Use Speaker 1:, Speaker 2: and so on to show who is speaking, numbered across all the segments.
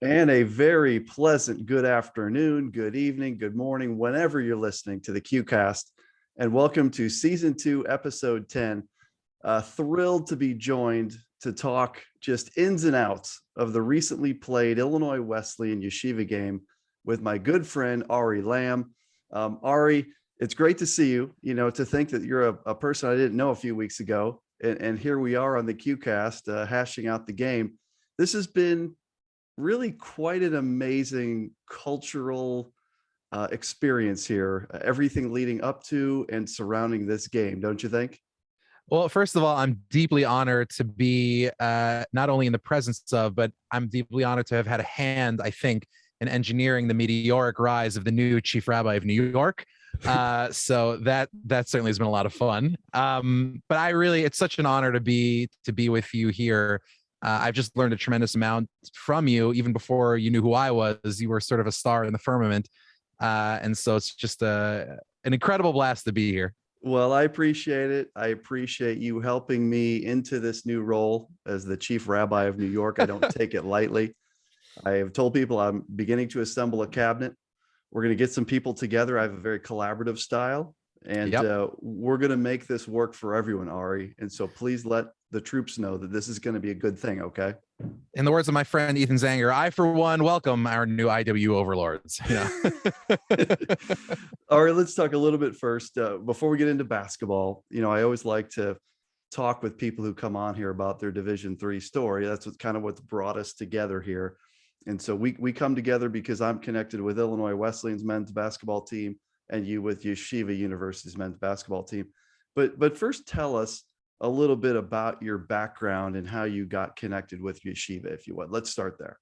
Speaker 1: And a very pleasant good afternoon, good evening, good morning, whenever you're listening to the QCast. And welcome to Season 2, Episode 10. Thrilled to be joined to talk just ins and outs of the recently played Illinois Wesleyan Yeshiva game with my good friend, Ari Lamm. Ari, it's great to see you. You know, to think that you're a person I didn't know a few weeks ago. And here we are on the QCast hashing out the game. This has been really quite an amazing cultural experience here. Everything leading up to and surrounding this game, don't you think?
Speaker 2: Well, first of all, I'm deeply honored to be not only in the presence of, but I'm deeply honored to have had a hand, I think, in engineering the meteoric rise of the new chief rabbi of New York. So that certainly has been a lot of fun. But it's such an honor to be with you here. I've just learned a tremendous amount from you, even before you knew who I was. You were sort of a star in the firmament. And so it's just an incredible blast to be here.
Speaker 1: Well, I appreciate it. I appreciate you helping me into this new role as the chief rabbi of New York. I don't take it lightly. I have told people I'm beginning to assemble a cabinet. We're going to get some people together. I have a very collaborative style, and we're going to make this work for everyone, Ari. And so please let the troops know that this is going to be a good thing, okay?
Speaker 2: In the words of my friend Ethan Zanger, I, for one, welcome our new IW overlords. Yeah.
Speaker 1: All right, let's talk a little bit first. Before we get into basketball, you know, I always like to talk with people who come on here about their Division III story. That's what's brought us together here. And so we come together because I'm connected with Illinois Wesleyan's men's basketball team and you with Yeshiva University's men's basketball team. But first, tell us a little bit about your background and how you got connected with Yeshiva, if you would. Let's start there.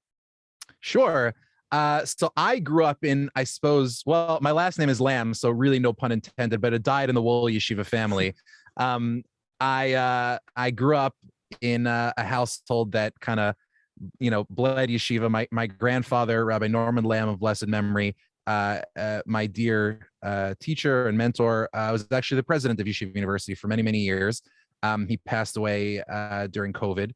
Speaker 2: Sure. So I grew up in, I suppose, well, my last name is Lamm, so really no pun intended, but a dyed-in-the-wool Yeshiva family. I grew up in a household that kind of, bled Yeshiva. My grandfather, Rabbi Norman Lamm of blessed memory, my dear teacher and mentor, was actually the president of Yeshiva University for many, many years. He passed away during COVID.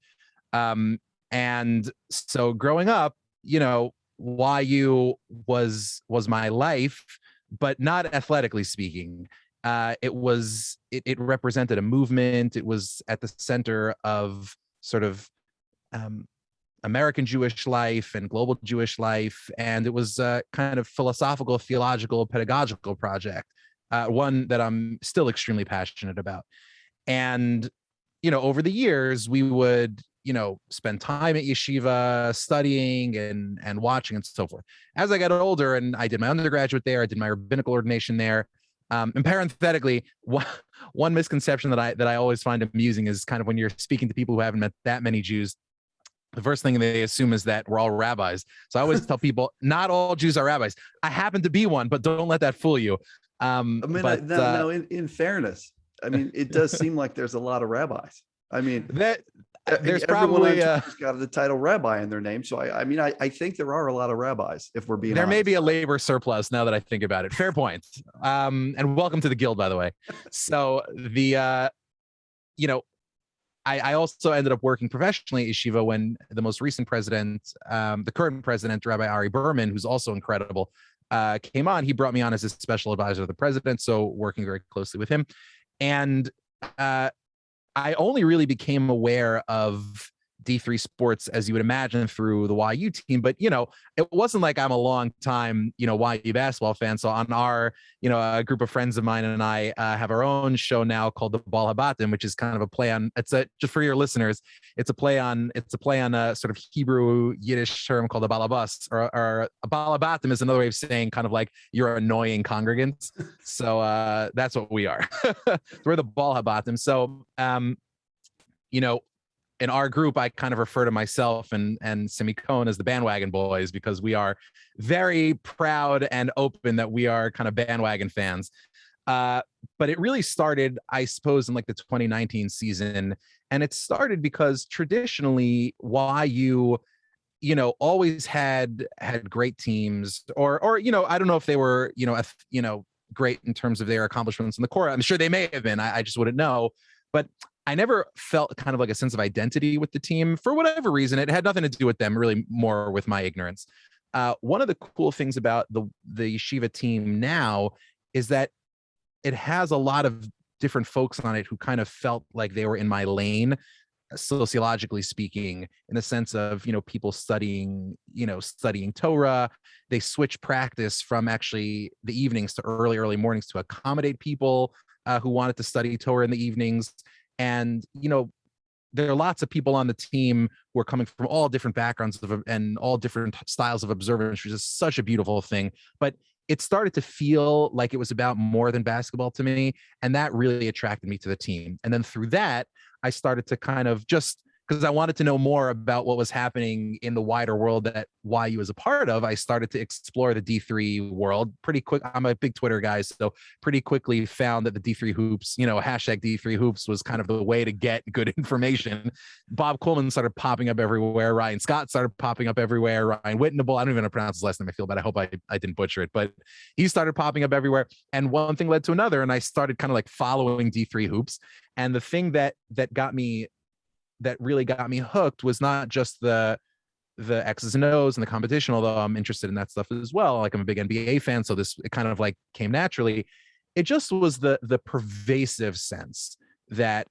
Speaker 2: And so growing up, YU was my life, but not athletically speaking. It represented a movement. It was at the center of sort of American Jewish life and global Jewish life. And it was a kind of philosophical, theological, pedagogical project, one that I'm still extremely passionate about. And, over the years, we would, spend time at yeshiva studying and watching and so forth. As I got older and I did my undergraduate there, I did my rabbinical ordination there. And parenthetically, one misconception that I always find amusing is kind of when you're speaking to people who haven't met that many Jews, the first thing they assume is that we're all rabbis. So I always tell people, not all Jews are rabbis. I happen to be one, but don't let that fool you.
Speaker 1: In fairness, I mean, it does seem like there's a lot of rabbis. I mean,
Speaker 2: there's probably
Speaker 1: got the title rabbi in their name. So I think there are a lot of rabbis, if we're being honest.
Speaker 2: May be a labor surplus now that I think about it. Fair point. And welcome to the guild, by the way. So I also ended up working professionally at yeshiva when the most recent president, the current president, Rabbi Ari Berman, who's also incredible, came on. He brought me on as a special advisor to the president, so working very closely with him. And I only really became aware of D3 sports, as you would imagine, through the YU team. But, it wasn't like I'm a long time, YU basketball fan. So on our, a group of friends of mine and I have our own show now called the Bal Habatim, which is kind of a play on, just for your listeners, it's a play on a sort of Hebrew Yiddish term called a balabas, or a Bal Habatim is another way of saying kind of like you're annoying congregants. So that's what we are. We're the Bal Habatim. So, in our group, I kind of refer to myself and Simi Cohen as the bandwagon boys, because we are very proud and open that we are kind of bandwagon fans. But it really started, I suppose, in like the 2019 season. And it started because traditionally YU, always had great teams, or I don't know if they were, great in terms of their accomplishments in the court. I'm sure they may have been. I just wouldn't know. But I never felt kind of like a sense of identity with the team for whatever reason. It had nothing to do with them, really more with my ignorance. One of the cool things about the yeshiva team now is that it has a lot of different folks on it who kind of felt like they were in my lane, sociologically speaking, in the sense of, people studying Torah. They switch practice from actually the evenings to early mornings to accommodate people who wanted to study Torah in the evenings. And there are lots of people on the team who are coming from all different backgrounds and all different styles of observance, which is such a beautiful thing. But it started to feel like it was about more than basketball to me. And that really attracted me to the team. And then through that, I started to kind of, just because I wanted to know more about what was happening in the wider world that YU was a part of, I started to explore the D3 world pretty quick. I'm a big Twitter guy, so pretty quickly found that the D3 hoops, hashtag D3 hoops was kind of the way to get good information. Bob Coleman started popping up everywhere. Ryan Scott started popping up everywhere. Ryan Whitnable, I don't even know how to pronounce his last name, I feel, but I hope I didn't butcher it. But he started popping up everywhere. And one thing led to another, and I started kind of like following D3 hoops. And the thing that really got me hooked was not just the X's and O's and the competition, although I'm interested in that stuff as well. Like, I'm a big NBA fan, so it kind of like came naturally. It just was the pervasive sense that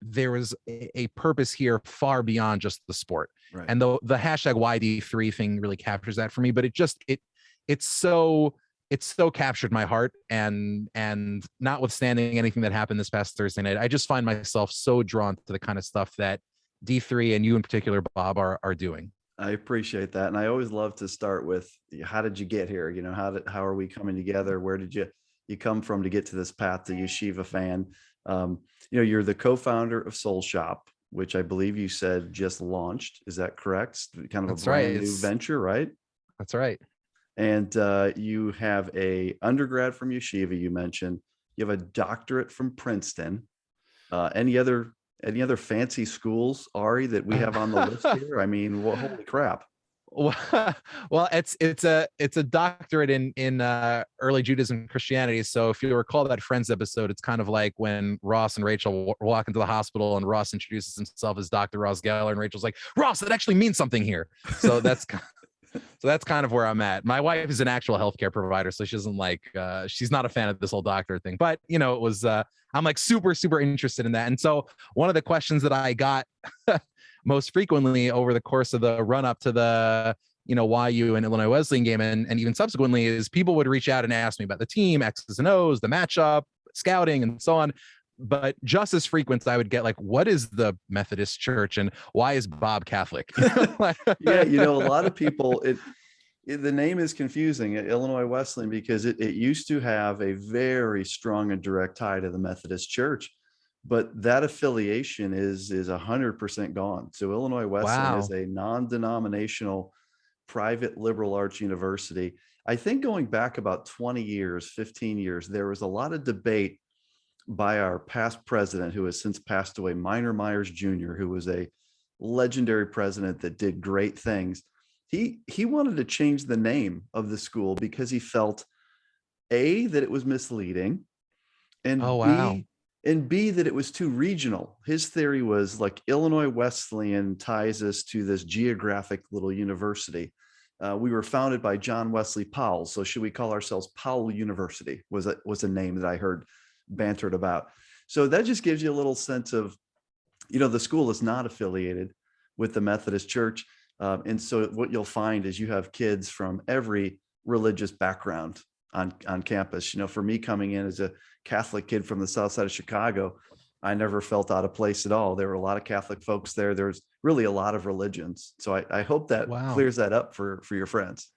Speaker 2: there was a purpose here far beyond just the sport.
Speaker 1: Right.
Speaker 2: And the hashtag YD3 thing really captures that for me. But it's so captured my heart, and notwithstanding anything that happened this past Thursday night, I just find myself so drawn to the kind of stuff that D3 and you in particular, Bob, are doing.
Speaker 1: I appreciate that. And I always love to start with, how did you get here? How are we coming together? Where did you come from to get to this path to yeshiva fan? You're the co-founder of SoulShop, which I believe you said just launched. Is that correct? Kind of
Speaker 2: That's
Speaker 1: a brand
Speaker 2: right.
Speaker 1: new venture, right?
Speaker 2: That's right.
Speaker 1: And you have a undergrad from yeshiva, you mentioned. You have a doctorate from Princeton. Any other fancy schools, Ari, that we have on the list here? I mean, well, holy crap.
Speaker 2: Well, it's a doctorate in early Judaism and Christianity. So if you recall that Friends episode, it's kind of like when Ross and Rachel walk into the hospital and Ross introduces himself as Dr. Ross Geller, and Rachel's like, Ross, that actually means something here. So that's kind of where I'm at. My wife is an actual healthcare provider, so she doesn't like, she's not a fan of this whole doctor thing, but it was, I'm like super, super interested in that. And so one of the questions that I got most frequently over the course of the run up to the, YU and Illinois Wesleyan game, and even subsequently, is people would reach out and ask me about the team, X's and O's, the matchup, scouting, and so on. But just as frequent, I would get like, what is the Methodist Church and why is Bob Catholic?
Speaker 1: Yeah, a lot of people, the name is confusing at Illinois Wesleyan, because it used to have a very strong and direct tie to the Methodist Church, but that affiliation is 100% gone. So Illinois Wesleyan is a non-denominational private liberal arts university. I think going back about 20 years, 15 years, there was a lot of debate by our past president, who has since passed away, Minor Myers Jr., who was a legendary president that did great things. He wanted to change the name of the school because he felt, A, that it was misleading, and
Speaker 2: Oh, wow.
Speaker 1: B, that it was too regional. His theory was like, Illinois Wesleyan ties us to this geographic little university. We were founded by John Wesley Powell, so should we call ourselves Powell University? Was a name that I heard bantered about. So that just gives you a little sense of, the school is not affiliated with the Methodist Church. And so what you'll find is you have kids from every religious background on campus. For me, coming in as a Catholic kid from the south side of Chicago, I never felt out of place at all. There were a lot of Catholic folks there. There's really a lot of religions. So I hope that clears that up for your friends.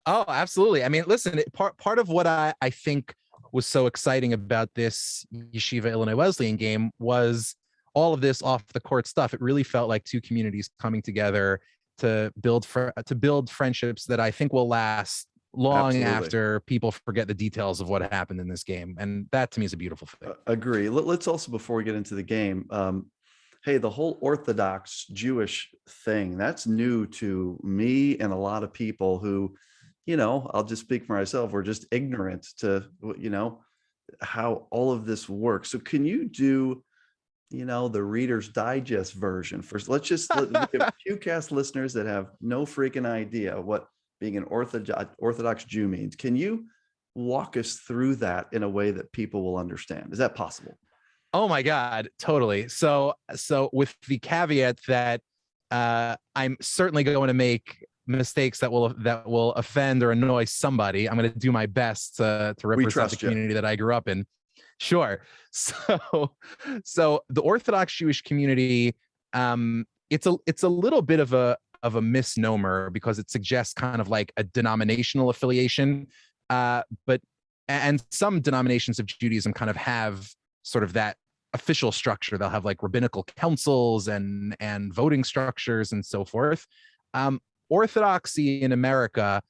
Speaker 2: Oh, absolutely. I mean, listen, part of what I think was so exciting about this Yeshiva Illinois Wesleyan game was all of this off the court stuff. It really felt like two communities coming together to build friendships that I think will last long after people forget the details of what happened in this game. And that to me is a beautiful thing.
Speaker 1: Agree. Let's also, before we get into the game, hey, the whole Orthodox Jewish thing, that's new to me and a lot of people who, I'll just speak for myself, we're just ignorant to, how all of this works. So can you do, the Reader's Digest version. First, we have QCast listeners that have no freaking idea what being an Orthodox Jew means. Can you walk us through that in a way that people will understand? Is that possible?
Speaker 2: Oh my God, totally. So with the caveat that I'm certainly going to make mistakes that will offend or annoy somebody. I'm going to do my best to represent the community that I grew up in. Sure. So the Orthodox Jewish community, it's a little bit of a misnomer because it suggests kind of like a denominational affiliation. But some denominations of Judaism kind of have sort of that official structure. They'll have like rabbinical councils and voting structures and so forth. Orthodoxy in America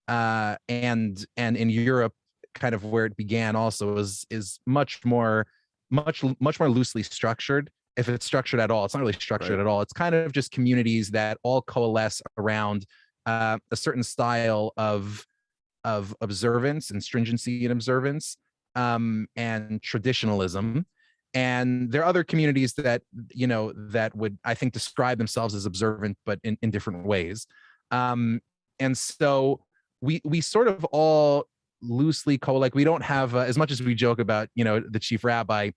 Speaker 2: and in Europe, kind of where it began also, is much more loosely structured. If it's structured at all, it's not really structured at all. It's kind of just communities that all coalesce around a certain style of observance and stringency in observance, and traditionalism. And there are other communities that would, I think, describe themselves as observant, but in different ways. And so we sort of all loosely like, we don't have as much as we joke about the chief rabbi.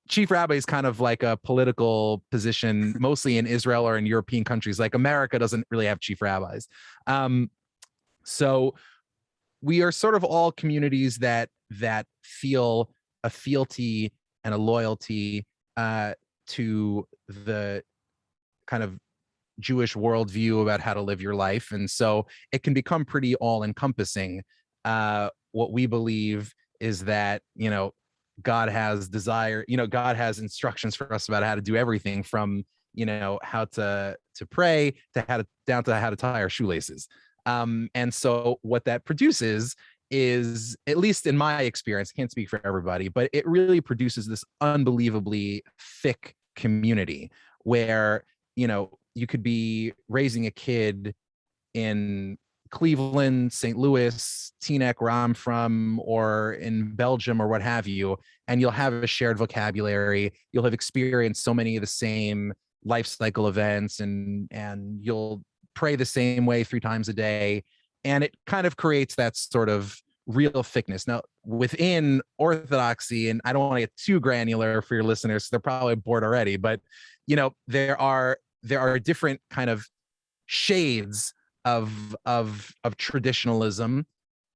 Speaker 2: Chief rabbi is kind of like a political position, mostly in Israel or in European countries. Like America doesn't really have chief rabbis. So we are sort of all communities that feel a fealty and a loyalty to the kind of Jewish worldview about how to live your life. And so it can become pretty all-encompassing. What we believe is that, God has God has instructions for us about how to do everything from, how to pray to down to how to tie our shoelaces. And so what that produces is, at least in my experience, I can't speak for everybody, but it really produces this unbelievably thick community where, you could be raising a kid in Cleveland, St. Louis, Teaneck, where I'm from, or in Belgium or what have you, and you'll have a shared vocabulary. You'll have experienced so many of the same life cycle events, and you'll pray the same way 3 times a day. And it kind of creates that sort of real thickness. Now, within Orthodoxy, and I don't want to get too granular for your listeners, they're probably bored already, but there are different kind of shades of traditionalism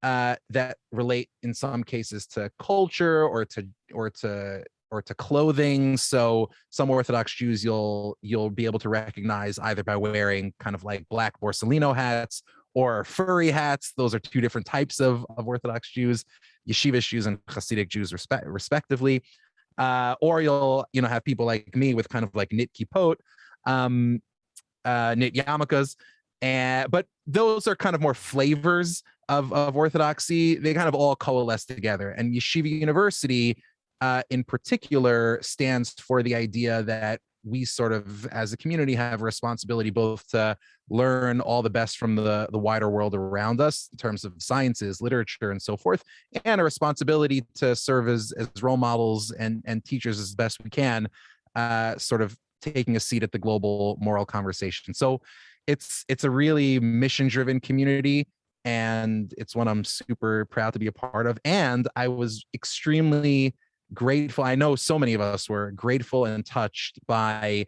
Speaker 2: that relate in some cases to culture or to clothing. So some Orthodox Jews you'll be able to recognize either by wearing kind of like black Borsalino hats or furry hats. Those are 2 different types of Orthodox Jews, Yeshivish Jews and Hasidic Jews respectively. Or you'll have people like me with kind of like knit kippot, knit yarmulkes. But those are kind of more flavors of Orthodoxy. They kind of all coalesce together. And Yeshiva University, in particular, stands for the idea that we sort of, as a community, have a responsibility both to learn all the best from the wider world around us in terms of sciences, literature, and so forth, and a responsibility to serve as role models and teachers as best we can, sort of taking a seat at the global moral conversation. So it's a really mission-driven community, and it's one I'm super proud to be a part of. And I was extremely grateful. I know so many of us were grateful and touched by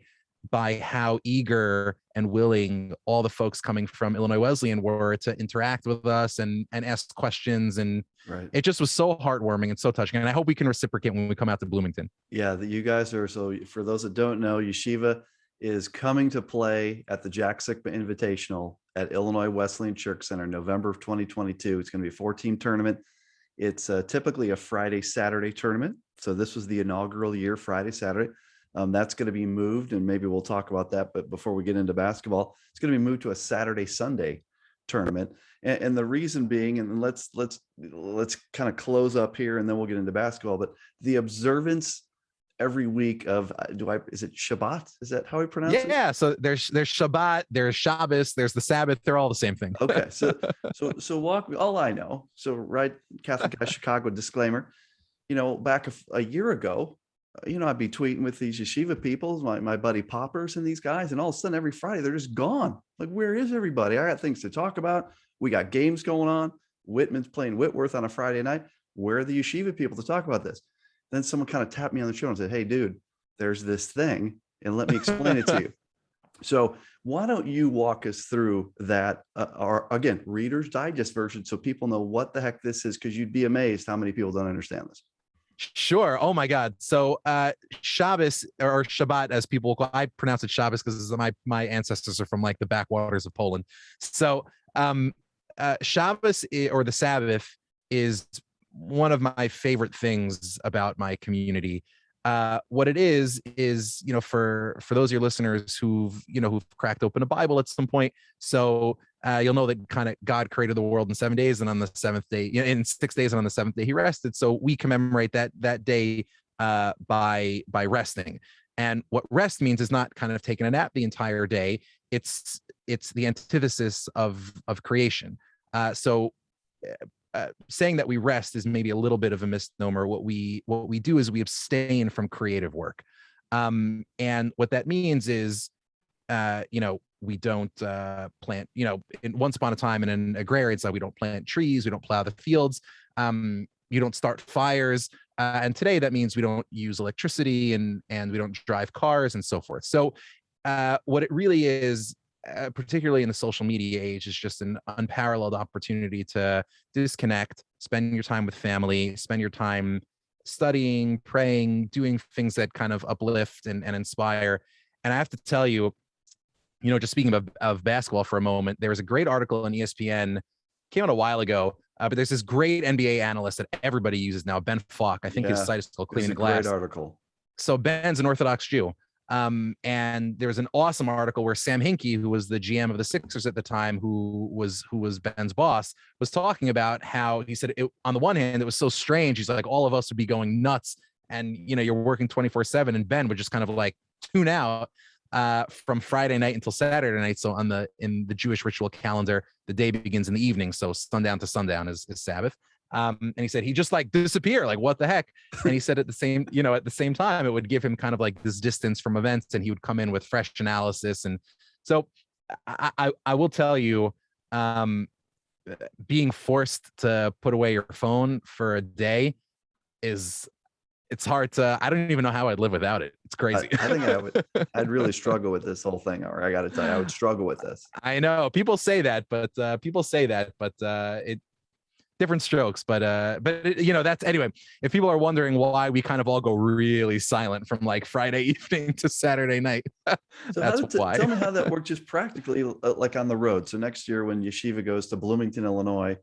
Speaker 2: how eager and willing all the folks coming from Illinois Wesleyan were to interact with us and ask questions. And it just was so heartwarming and so touching. And I hope we can reciprocate when we come out to Bloomington.
Speaker 1: Yeah, that you guys are. So for those that don't know, Yeshiva is coming to play at the Jack Sikma Invitational at Illinois Wesleyan Church Center, November of 2022. It's going to be a 4-team tournament. It's typically a Friday, Saturday tournament. So this was the inaugural year, Friday, Saturday. That's going to be moved, and maybe we'll talk about that. But before we get into basketball, it's going to be moved to a Saturday, Sunday tournament. And the reason being, and let's kind of close up here, and then we'll get into basketball. But the observance every week of is it Shabbat? Is that how we pronounce it?
Speaker 2: Yeah. So there's Shabbat, there's Shabbos, there's the Sabbath. They're all the same thing.
Speaker 1: Okay. So walk me. All I know. So right, Catholic guy, Chicago disclaimer. Back a year ago, I'd be tweeting with these yeshiva people, my buddy Poppers and these guys, and all of a sudden every Friday they're just gone. Like, where is everybody? I got things to talk about. We got games going on. Whitman's playing Whitworth on a Friday night. Where are the yeshiva people to talk about this? Then someone kind of tapped me on the shoulder and said, "Hey, dude, there's this thing, and let me explain it to you." So why don't you walk us through that, or again, Reader's Digest version, so people know what the heck this is, because you'd be amazed how many people don't understand this.
Speaker 2: Sure. Oh my God. So Shabbos, or Shabbat as people call, I pronounce it Shabbos because my ancestors are from like the backwaters of Poland. So Shabbos, or the Sabbath, is one of my favorite things about my community. What it is, for those of your listeners who've cracked open a Bible at some point. So you'll know that kind of God created the world in 7 days, and on the seventh day, in 6 days, and on the seventh day he rested. So we commemorate that day by resting. And what rest means is not kind of taking a nap the entire day. It's the antithesis of creation. Saying that we rest is maybe a little bit of a misnomer. What we do is we abstain from creative work, and what that means is, we don't plant. Once upon a time in an agrarian side, we don't plant trees, we don't plow the fields, you don't start fires, and today that means we don't use electricity and we don't drive cars and so forth. So, what it really is, particularly in the social media age, is just an unparalleled opportunity to disconnect, spend your time with family, spend your time studying, praying, doing things that kind of uplift and inspire. And I have to tell you, just speaking of basketball for a moment, there was a great article on ESPN, came out a while ago, but there's this great NBA analyst that everybody uses now, Ben Falk. I think his site is called Cleaning the Glass.
Speaker 1: Great article.
Speaker 2: So Ben's an Orthodox Jew. And there was an awesome article where Sam Hinkie, who was the GM of the Sixers at the time, who was Ben's boss, was talking about how he said, on the one hand, it was so strange. He's like, all of us would be going nuts, and you're working 24/7, and Ben would just kind of like tune out from Friday night until Saturday night. So in the Jewish ritual calendar, the day begins in the evening. So sundown to sundown is Sabbath. And he said he just like disappear, like what the heck? And he said at the same time, it would give him kind of like this distance from events, and he would come in with fresh analysis. And so I will tell you, being forced to put away your phone for a day it's hard to, I don't even know how I'd live without it. It's crazy.
Speaker 1: I think I'd really struggle with this whole thing. Or I got to tell you, I would struggle with this.
Speaker 2: I know people say that, but it different strokes. But that's, anyway, if people are wondering why we kind of all go really silent from like Friday evening to Saturday night,
Speaker 1: so
Speaker 2: that's why.
Speaker 1: Tell me how that works just practically, like on the road. So next year when Yeshiva goes to Bloomington, Illinois,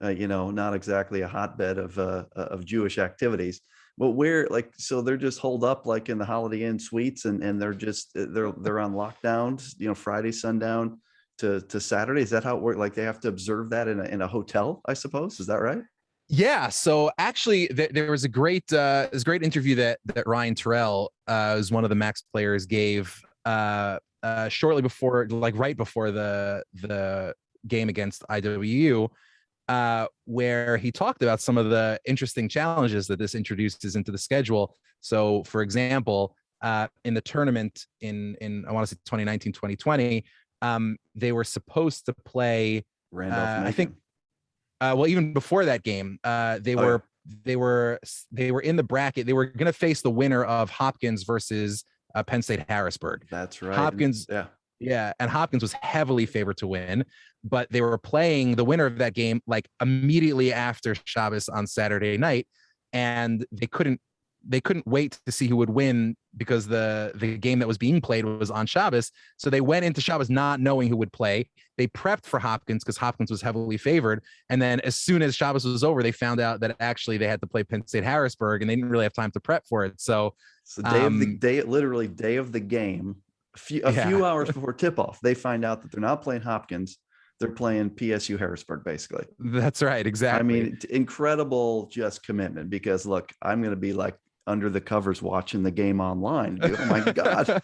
Speaker 1: not exactly a hotbed of Jewish activities. But where, like, so they're just holed up like in the Holiday Inn suites, and they're on lockdowns, Friday sundown to Saturday. Is that how it works? Like they have to observe that in a hotel, I suppose. Is that right?
Speaker 2: Yeah. So actually, there was a great interview that Ryan Turell, who's one of the Max players, gave shortly before, like right before the game against IWU. Where he talked about some of the interesting challenges that this introduces into the schedule. So, for example, in the tournament in I want to say 2019, 2020, they were supposed to play. I think. Well, even before that game, they were in the bracket. They were going to face the winner of Hopkins versus Penn State Harrisburg.
Speaker 1: That's right.
Speaker 2: Hopkins. Yeah, and Hopkins was heavily favored to win, but they were playing the winner of that game like immediately after Shabbos on Saturday night, and they couldn't wait to see who would win because the game that was being played was on Shabbos. So they went into Shabbos not knowing who would play. They prepped for Hopkins because Hopkins was heavily favored, and then as soon as Shabbos was over, they found out that actually they had to play Penn State Harrisburg, and they didn't really have time to prep for it. So
Speaker 1: literally day of the game. A few hours before tip-off, they find out that they're not playing Hopkins. They're playing PSU Harrisburg, basically.
Speaker 2: That's right. Exactly.
Speaker 1: I mean, incredible just commitment, because look, I'm going to be like under the covers watching the game online. Oh my God,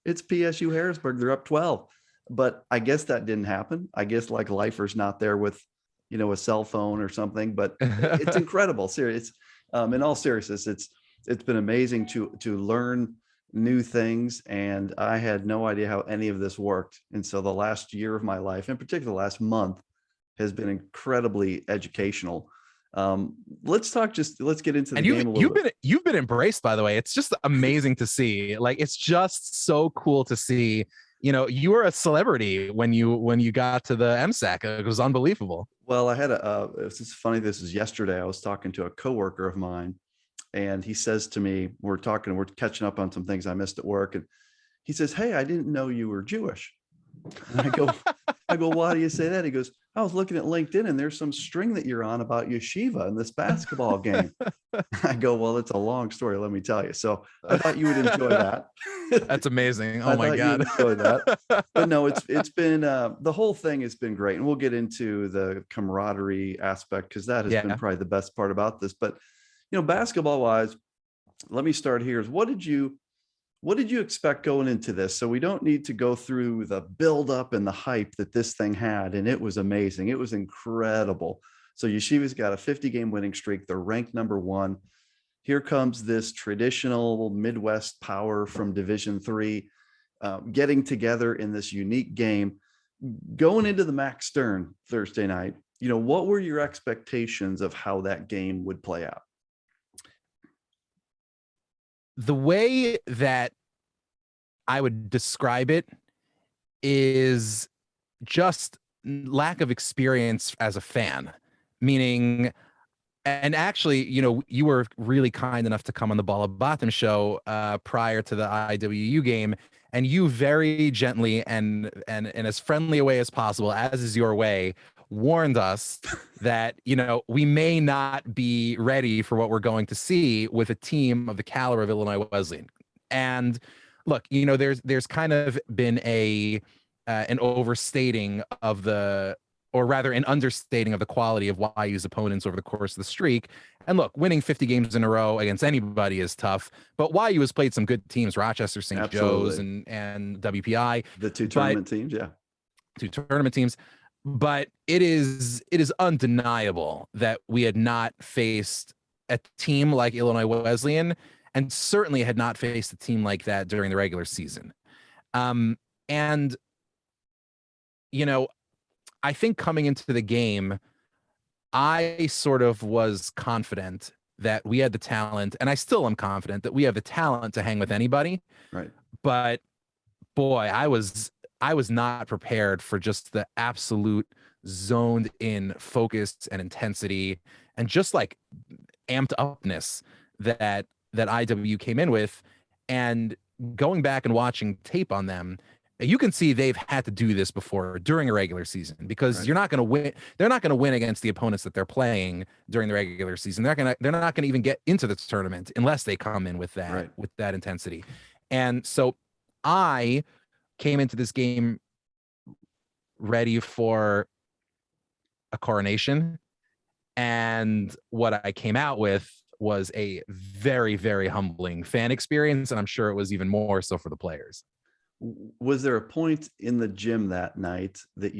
Speaker 1: it's PSU Harrisburg. They're up 12. But I guess that didn't happen. I guess like lifer's not there with, a cell phone or something, but it's incredible. Serious. In all seriousness, it's been amazing to learn new things, and I had no idea how any of this worked. And so the last year of my life, in particular the last month, has been incredibly educational. Let's get into the
Speaker 2: And
Speaker 1: game a little bit.
Speaker 2: you've been embraced, by the way. It's just amazing to see. Like, it's just so cool to see. You know, you were a celebrity when you got to the MSAC. It was unbelievable.
Speaker 1: Well, I had it's just funny. This is yesterday. I was talking to a coworker of mine, and he says to me, we're catching up on some things I missed at work. And he says, "Hey, I didn't know you were Jewish." And I go, "Why do you say that?" He goes, "I was looking at LinkedIn and there's some string that you're on about yeshiva in this basketball game." I go, "Well, it's a long story, let me tell you." So I thought you would enjoy that.
Speaker 2: That's amazing. Oh my
Speaker 1: You
Speaker 2: God.
Speaker 1: would enjoy that. But no, it's been the whole thing has been great. And we'll get into the camaraderie aspect, because that has been probably the best part about this. But basketball wise, let me start here. What did you expect going into this? So we don't need to go through the build up and the hype that this thing had. And it was amazing. It was incredible. So Yeshiva's got a 50-game winning streak. They're ranked number 1. Here comes this traditional Midwest power from Division III, getting together in this unique game. Going into the Max Stern Thursday night, what were your expectations of how that game would play out?
Speaker 2: The way that I would describe it is just lack of experience as a fan, meaning, and actually, you were really kind enough to come on the Bala Batham show prior to the IWU game, and you very gently and as friendly a way as possible, as is your way, warned us that we may not be ready for what we're going to see with a team of the caliber of Illinois Wesleyan. And look, there's kind of been an overstating of or rather an understating of the quality of YU's opponents over the course of the streak. And look, winning 50 games in a row against anybody is tough, but YU has played some good teams, Rochester, St. Joe's and WPI.
Speaker 1: The two tournament teams, yeah.
Speaker 2: 2 tournament teams. But it is undeniable that we had not faced a team like Illinois Wesleyan, and certainly had not faced a team like that during the regular season. And I think coming into the game, I sort of was confident that we had the talent, and I still am confident that we have the talent to hang with anybody.
Speaker 1: Right.
Speaker 2: But boy, I was not prepared for just the absolute zoned in focus and intensity and just like amped upness that IW came in with. And going back and watching tape on them, you can see they've had to do this before during a regular season, because you're not going to win. They're not going to win against the opponents that they're playing during the regular season. They're not going to even get into the tournament unless they come in with that intensity. And so I came into this game ready for a coronation, and what I came out with was a very, very humbling fan experience, and I'm sure it was even more so for the players.
Speaker 1: Was there a point in the gym that night that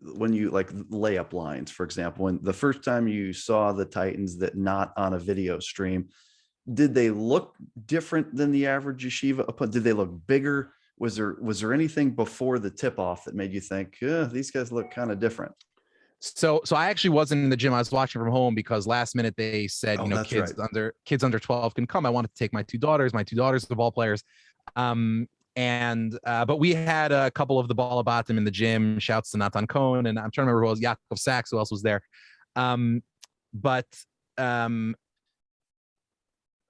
Speaker 1: when you like layup lines, for example, when the first time you saw the Titans that not on a video stream, did they look different than the average yeshiva opponent? Did they look bigger? Was there anything before the tip off that made you think, these guys look kind of different?
Speaker 2: So I actually wasn't in the gym. I was watching from home because last minute they said, kids under 12 can come. I wanted to take my two daughters. My two daughters are the ball players. But we had a couple of the Bala Batham in the gym. Shouts to Natan Cohn, and I'm trying to remember who else, Yaakov Sachs, who else was there.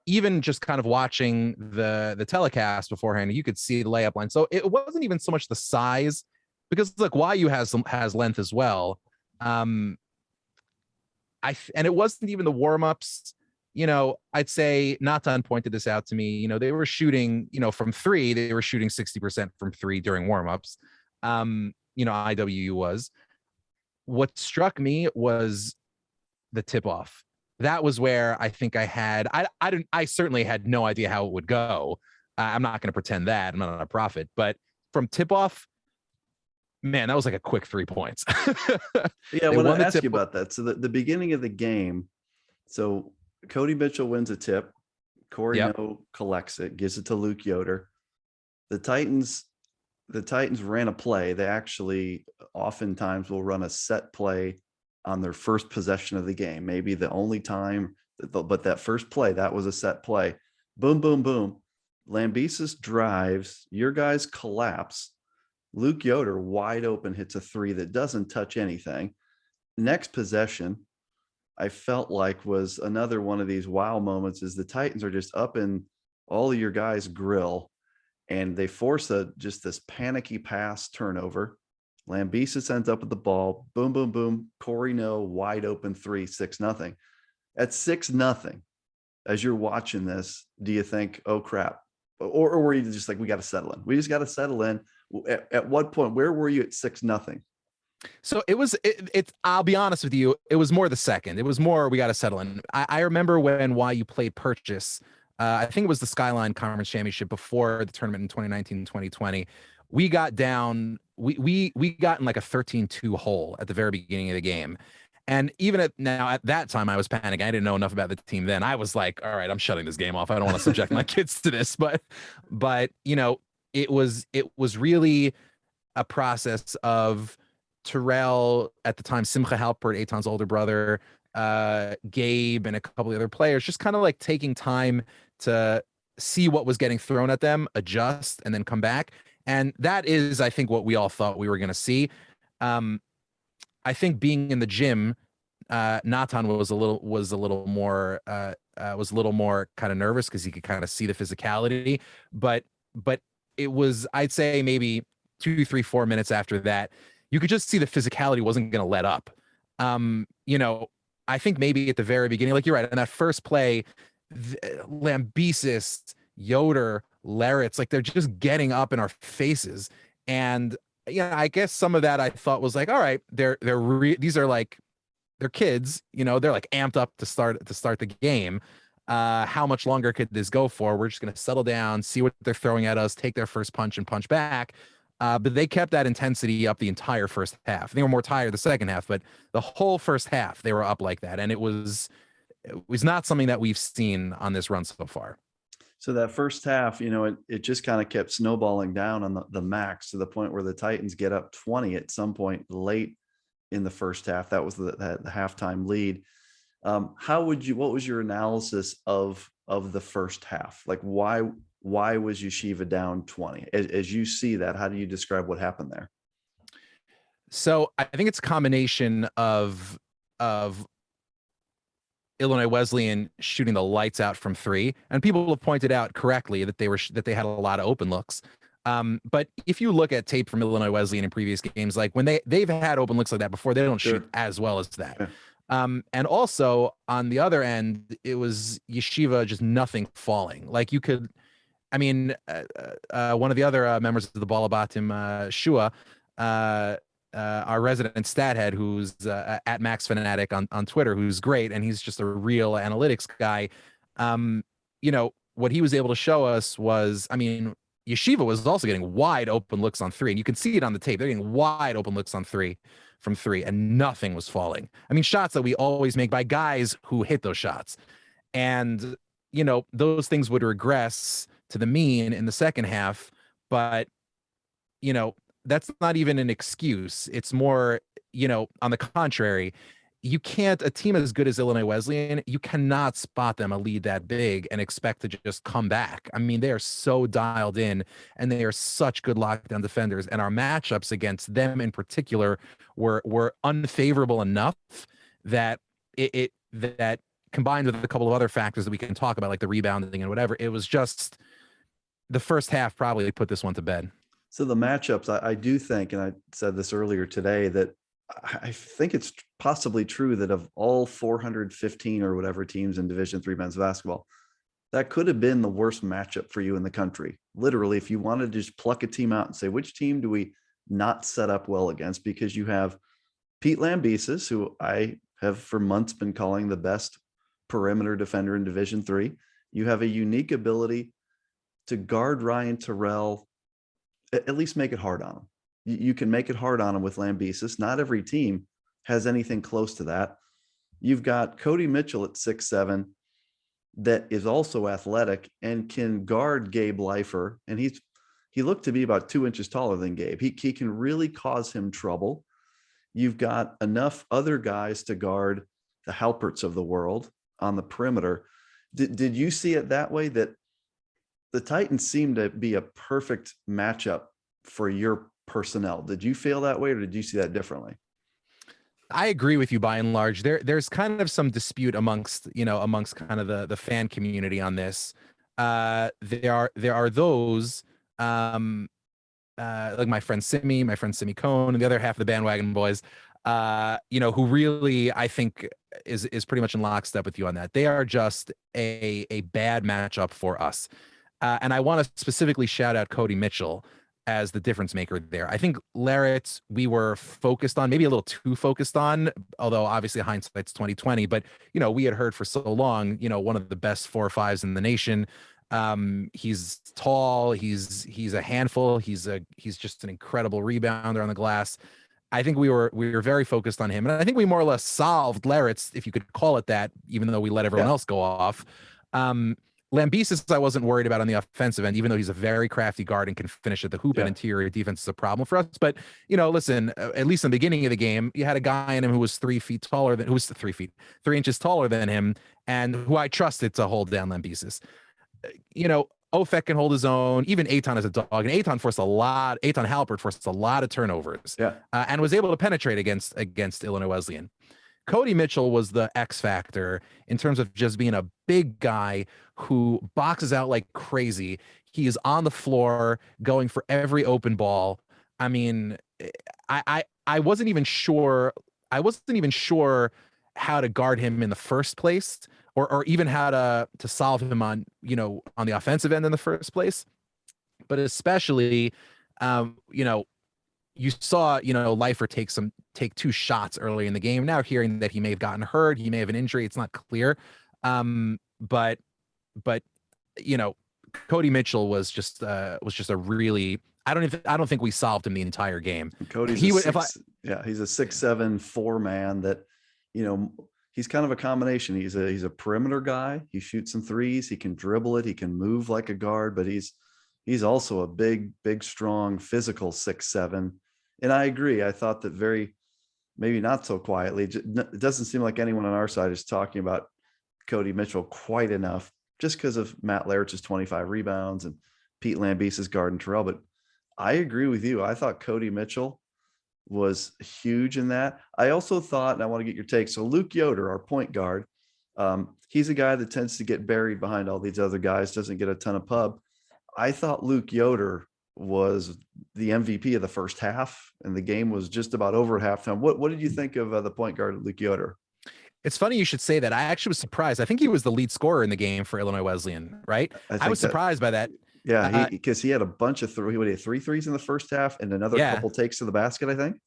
Speaker 2: Even just kind of watching the telecast beforehand, you could see the layup line. So it wasn't even so much the size, because look, YU has length as well. And it wasn't even the warm-ups. I'd say Natan pointed this out to me. They were shooting, from 3, they were shooting 60% from 3 during warm-ups. IWU was. What struck me was the tip-off. That was where I think I certainly had no idea how it would go. I'm not going to pretend that I'm not a prophet, but from tip-off, man, that was like a quick 3 points.
Speaker 1: Yeah, I want to ask you about that. So the beginning of the game, so Cody Mitchell wins a tip. Corey
Speaker 2: Yep.
Speaker 1: No collects it, gives it to Luke Yoder. The Titans ran a play. They actually oftentimes will run a set play on their first possession of the game. Maybe the only time, but that first play, that was a set play. Boom, boom, boom. Lambesis drives. Your guys collapse. Luke Yoder, wide open, hits a three that doesn't touch anything. Next possession, I felt like was another one of these wow moments is the Titans are just up in all of your guys' grill and they force just this panicky pass turnover. Lambesis ends up with the ball. Boom, boom, boom. Corey No, wide open three, 6-0. At 6-0, as you're watching this, do you think, oh crap? Or were you just like, we got to settle in? We just got to settle in. At what point, where were you at 6-0?
Speaker 2: So it's I'll be honest with you, it was more the second. It was more we got to settle in. I remember when YU played Purchase. I think it was the Skyline Conference Championship before the tournament in 2019, 2020. We got down, we got in like a 13-2 hole at the very beginning of the game. And even at that time, I was panicking. I didn't know enough about the team then. I was like, all right, I'm shutting this game off. I don't want to subject my kids to this. But you know, it was really a process of Turell at the time, Simcha Halpert, Eitan's older brother, Gabe, and a couple of other players, just kind of like taking time to see what was getting thrown at them, adjust, and then come back. And that is, I think, what we all thought we were going to see. I think being in the gym, Natan was a little more kind of nervous because he could kind of see the physicality, but it was, I'd say, maybe 2, 3, 4 minutes after that, you could just see the physicality wasn't going to let up. You know, I think maybe at the very beginning, like you're right, in that first play, Lambesis, Yoder, Larritz, like they're just getting up in our faces. And yeah, I guess some of that I thought was like, all right, these are like, they're kids, you know, they're like amped up to start the game. How much longer could this go for? We're just going to settle down, see what they're throwing at us, take their first punch and punch back. But they kept that intensity up the entire first half. They were more tired the second half, but the whole first half they were up like that, and it was not something that we've seen on this run so far.
Speaker 1: So that first half, you know, it just kind of kept snowballing down on the max to the point where the Titans get up 20 at some point late in the first half. That was the halftime lead. What was your analysis of the first half? Like why was Yeshiva down 20? As you see that, how do you describe what happened there?
Speaker 2: So I think it's a combination of Illinois Wesleyan shooting the lights out from three, and people have pointed out correctly that they had a lot of open looks. But if you look at tape from Illinois Wesleyan in previous games, like when they've had open looks like that before, they don't shoot as well as that.
Speaker 1: Yeah.
Speaker 2: And also on the other end, it was Yeshiva just nothing falling. Like you could, I mean, one of the other members of the Balabatim, Shua, our resident stat head, who's at Max Fanatic on Twitter, who's great, and he's just a real analytics guy. You know, what he was able to show us was, I mean, Yeshiva was also getting wide open looks on three, and you can see it on the tape. They're getting wide open looks on three from three, and nothing was falling. I mean, shots that we always make by guys who hit those shots. And, you know, those things would regress to the mean in the second half. But, you know, that's not even an excuse. It's more, you know, on the contrary, you can't, a team as good as Illinois Wesleyan, you cannot spot them a lead that big and expect to just come back. I mean, they are so dialed in and they are such good lockdown defenders. And our matchups against them in particular were unfavorable enough that that combined with a couple of other factors that we can talk about, like the rebounding and whatever, it was just the first half probably put this one to bed.
Speaker 1: So the matchups, I do think, and I said this earlier today, that I think it's possibly true that of all 415 or whatever teams in Division III men's basketball, that could have been the worst matchup for you in the country. Literally, if you wanted to just pluck a team out and say, which team do we not set up well against? Because you have Pete Lambesis, who I have for months been calling the best perimeter defender in Division III. You have a unique ability to guard Ryan Turell, at least make it hard on him. You can make it hard on him with Lambesis. Not every team has anything close to that. You've got Cody Mitchell at 6'7", that is also athletic and can guard Gabe Leifer. And he looked to be about 2 inches taller than Gabe. He can really cause him trouble. You've got enough other guys to guard the Halperts of the world on the perimeter. Did you see it that way, that the Titans seem to be a perfect matchup for your personnel? Did you feel that way, or did you see that differently?
Speaker 2: I agree with you by and large. There's kind of some dispute amongst kind of the fan community on this. There are those like my friend Simi Cohn, and the other half of the bandwagon boys, who really, I think, is pretty much in lockstep with you on that. They are just a bad matchup for us. And I want to specifically shout out Cody Mitchell as the difference maker there. I think Larrett, we were focused on, maybe a little too focused on, although obviously hindsight's 2020, but we had heard for so long, one of the best 4-5s in the nation. He's tall, he's a handful, he's just an incredible rebounder on the glass. I think we were very focused on him, and I think we more or less solved Larrett's, if you could call it that, even though we let everyone else go off. Lambesis, I wasn't worried about on the offensive end, even though he's a very crafty guard and can finish at the hoop, and interior defense is a problem for us. But, listen, at least in the beginning of the game, you had a guy in him who was 3 inches taller than him, and who I trusted to hold down Lambesis. Ofek can hold his own. Even Eitan is a dog, and Eitan Halpert forced a lot of turnovers, and was able to penetrate against Illinois Wesleyan. Cody Mitchell was the X factor in terms of just being a big guy who boxes out like crazy. He is on the floor going for every open ball. I mean, I wasn't even sure. I wasn't even sure how to guard him in the first place, or even how to solve him on the offensive end in the first place. But especially, you saw, Leifer take 2 shots early in the game. Now hearing that he may have gotten hurt, he may have an injury, it's not clear. But Cody Mitchell was just a really, I don't think we solved him the entire game.
Speaker 1: Cody's he's a 6'7" 4-man that, he's kind of a combination. He's a perimeter guy. He shoots some threes. He can dribble it. He can move like a guard, but he's also a big, strong, physical 6'7". And I agree. I thought that maybe not so quietly. It doesn't seem like anyone on our side is talking about Cody Mitchell quite enough, just because of Matt Larrett's 25 rebounds and Pete Lambesis guarding Turell. But I agree with you. I thought Cody Mitchell was huge in that. I also thought, and I want to get your take. So Luke Yoder, our point guard, he's a guy that tends to get buried behind all these other guys, doesn't get a ton of pub. I thought Luke Yoder was the MVP of the first half, and the game was just about over at halftime. What did you think of the point guard, Luke Yoder?
Speaker 2: It's funny you should say that. I actually was surprised. I think he was the lead scorer in the game for Illinois Wesleyan, right? I was surprised by that.
Speaker 1: Yeah, because he had a bunch of three threes in the first half and another couple takes to the basket, I think.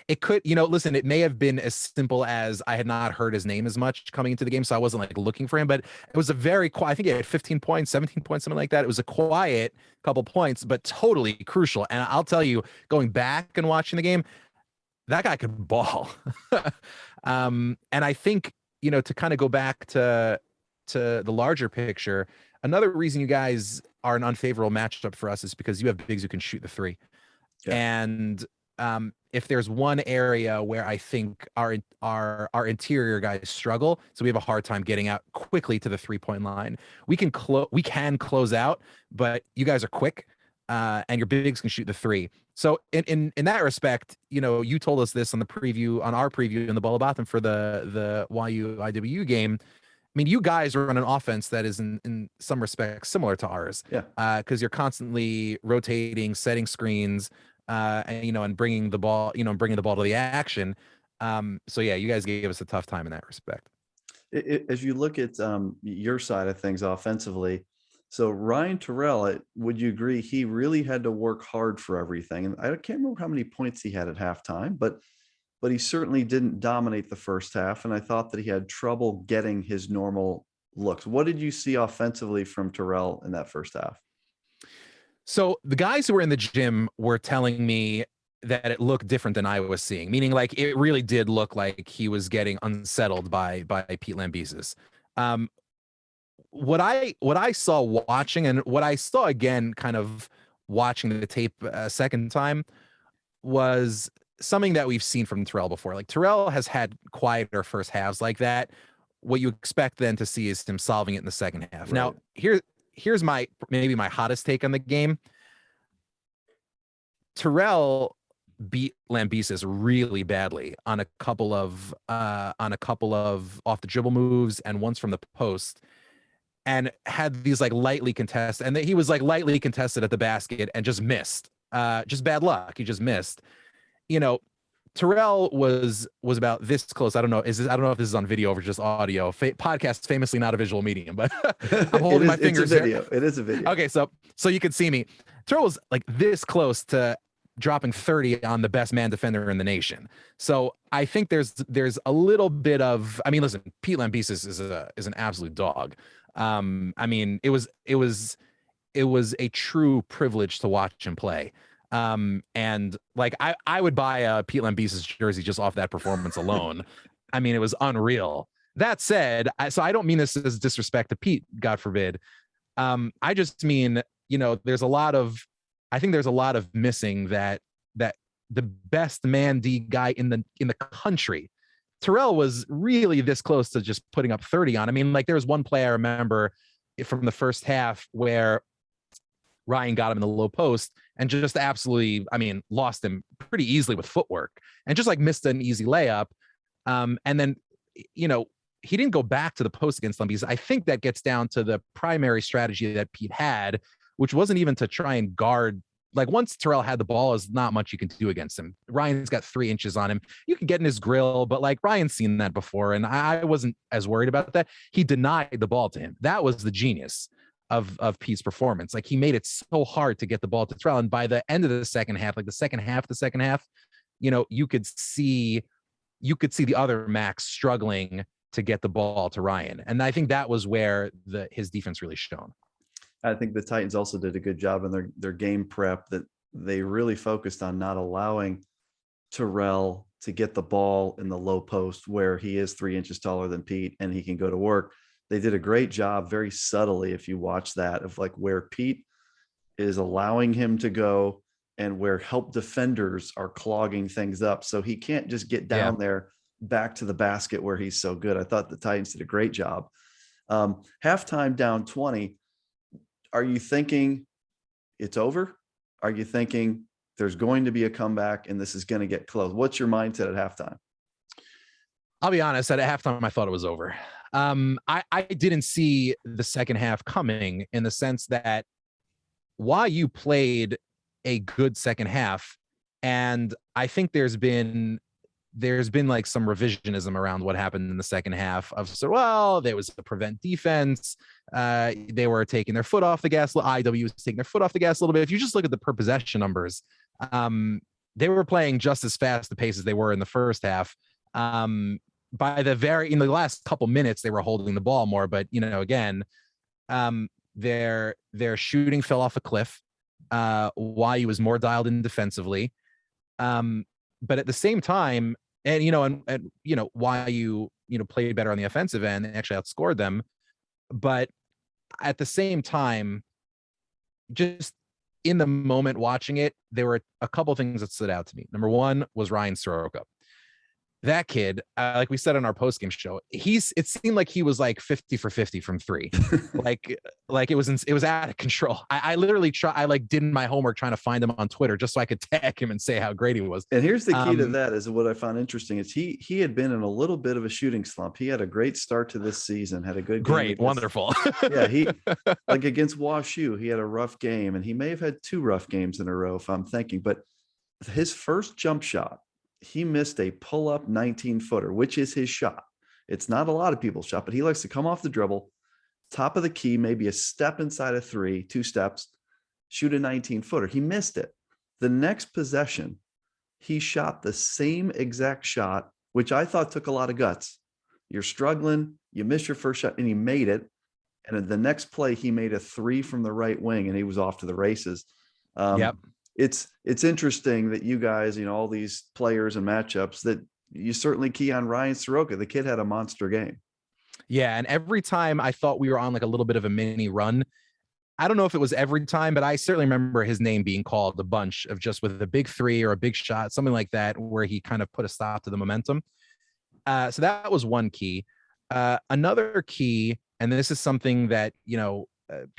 Speaker 2: It could, listen, it may have been as simple as I had not heard his name as much coming into the game, so I wasn't like looking for him, but it was a very quiet, I think he had 15 points, 17 points, something like that. It was a quiet couple points, but totally crucial. And I'll tell you, going back and watching the game, that guy could ball. And I think, to kind of go back to the larger picture, another reason you guys are an unfavorable matchup for us is because you have bigs who can shoot the 3. And if there's one area where I think our interior guys struggle, so we have a hard time getting out quickly to the 3-point line. We can close out, but you guys are quick, and your bigs can shoot the 3. So in that respect, you told us this on our preview in the Bola Botham for the YU IWU game. I mean, you guys run an offense that is in some respects similar to ours. Because you're constantly rotating, setting screens, and bringing the ball to the action. So yeah, you guys gave us a tough time in that respect.
Speaker 1: As you look at your side of things offensively, so Ryan Turell, would you agree he really had to work hard for everything? And I can't remember how many points he had at halftime, but he certainly didn't dominate the first half. And I thought that he had trouble getting his normal looks. What did you see offensively from Turell in that first half?
Speaker 2: So the guys who were in the gym were telling me that it looked different than I was seeing, meaning like it really did look like he was getting unsettled by Pete Lambesis. what I saw watching, and what I saw again, kind of watching the tape a second time, was something that we've seen from Turell before. Like, Turell has had quieter first halves like that. What you expect then to see is him solving it in the second half.
Speaker 1: Right.
Speaker 2: Now, here's my maybe my hottest take on the game. Turell beat Lambesis really badly on a couple of off the dribble moves and once from the post, and had these like lightly contested, and he was like lightly contested at the basket and just missed. Just bad luck. He just missed. You know, Turell was about this close. I don't know if this is on video or just audio. Podcast famously not a visual medium, but I'm holding my fingers.
Speaker 1: It's a video. It is a video.
Speaker 2: Okay, so you can see me. Turell was like this close to dropping 30 on the best man defender in the nation. So I think there's a little bit of, I mean, listen, Pete Lambesis is an absolute dog. I mean, it was a true privilege to watch him play. And like, I would buy a Pete Lambesis jersey just off that performance alone. I mean, it was unreal. That said, so I don't mean this as disrespect to Pete, God forbid. I just mean, you know, I think there's a lot of missing that the best man D guy in the country, Turell, was really this close to just putting up 30 on. I mean, like, there was one play I remember from the first half where Ryan got him in the low post and just absolutely, I mean, lost him pretty easily with footwork and just like missed an easy layup. And then, you know, he didn't go back to the post against them because I think that gets down to the primary strategy that Pete had, which wasn't even to try and guard. Like, once Turell had the ball, there's not much you can do against him. Ryan's got 3 inches on him. You can get in his grill, but like, Ryan's seen that before, and I wasn't as worried about that. He denied the ball to him. That was the genius of Pete's performance. Like, he made it so hard to get the ball to Turell, and by the end of the second half, like the second half, you know, you could see the other Max struggling to get the ball to Ryan, and I think that was where his defense really shone.
Speaker 1: I think the Titans also did a good job in their game prep, that they really focused on not allowing Turell to get the ball in the low post where he is 3 inches taller than Pete and he can go to work. They did a great job, very subtly, if you watch that, of like where Pete is allowing him to go and where help defenders are clogging things up. So he can't just get down there back to the basket where he's so good. I thought the Titans did a great job. Halftime down 20. Are you thinking it's over? Are you thinking there's going to be a comeback and this is going to get close? What's your mindset at halftime?
Speaker 2: I'll be honest, at halftime, I thought it was over. I didn't see the second half coming, in the sense that while you played a good second half, and I think there's been like some revisionism around what happened in the second half of, so, well, there was a prevent defense. They were taking their foot off the gas. IW was taking their foot off the gas a little bit. If you just look at the per possession numbers, they were playing just as fast the pace as they were in the first half. By in the last couple minutes, they were holding the ball more, but, you know, again, their shooting fell off a cliff. YU was more dialed in defensively. But at the same time, and you know, YU, you know, played better on the offensive end and actually outscored them. But at the same time, just in the moment watching it, there were a couple things that stood out to me. Number one was Ryan Sroka. That kid, like we said on our postgame show, it seemed like he was like 50 for 50 from 3. like it was out of control. I literally I like did my homework trying to find him on Twitter just so I could tag him and say how great he was.
Speaker 1: And here's the key to that, is what I found interesting is he had been in a little bit of a shooting slump. He had a great start to this season, had a good game
Speaker 2: great, wonderful.
Speaker 1: Yeah, he like against WashU, he had a rough game, and he may have had 2 rough games in a row, if I'm thinking, but his first jump shot, he missed a pull-up 19-footer, which is his shot. It's not a lot of people's shot, but he likes to come off the dribble, top of the key, maybe a step inside of 3, 2 steps, shoot a 19-footer. He missed it. The next possession, he shot the same exact shot, which I thought took a lot of guts. You're struggling, you missed your first shot, and he made it. And in the next play, he made a 3 from the right wing, and he was off to the races.
Speaker 2: Yep.
Speaker 1: It's interesting that you guys, you know, all these players and matchups, that you certainly key on Ryan Sroka. The kid had a monster game.
Speaker 2: Yeah, and every time I thought we were on like a little bit of a mini run. I don't know if it was every time, but I certainly remember his name being called a bunch of just with a big three or a big shot, something like that, where he kind of put a stop to the momentum. So that was one key. Another key, and this is something that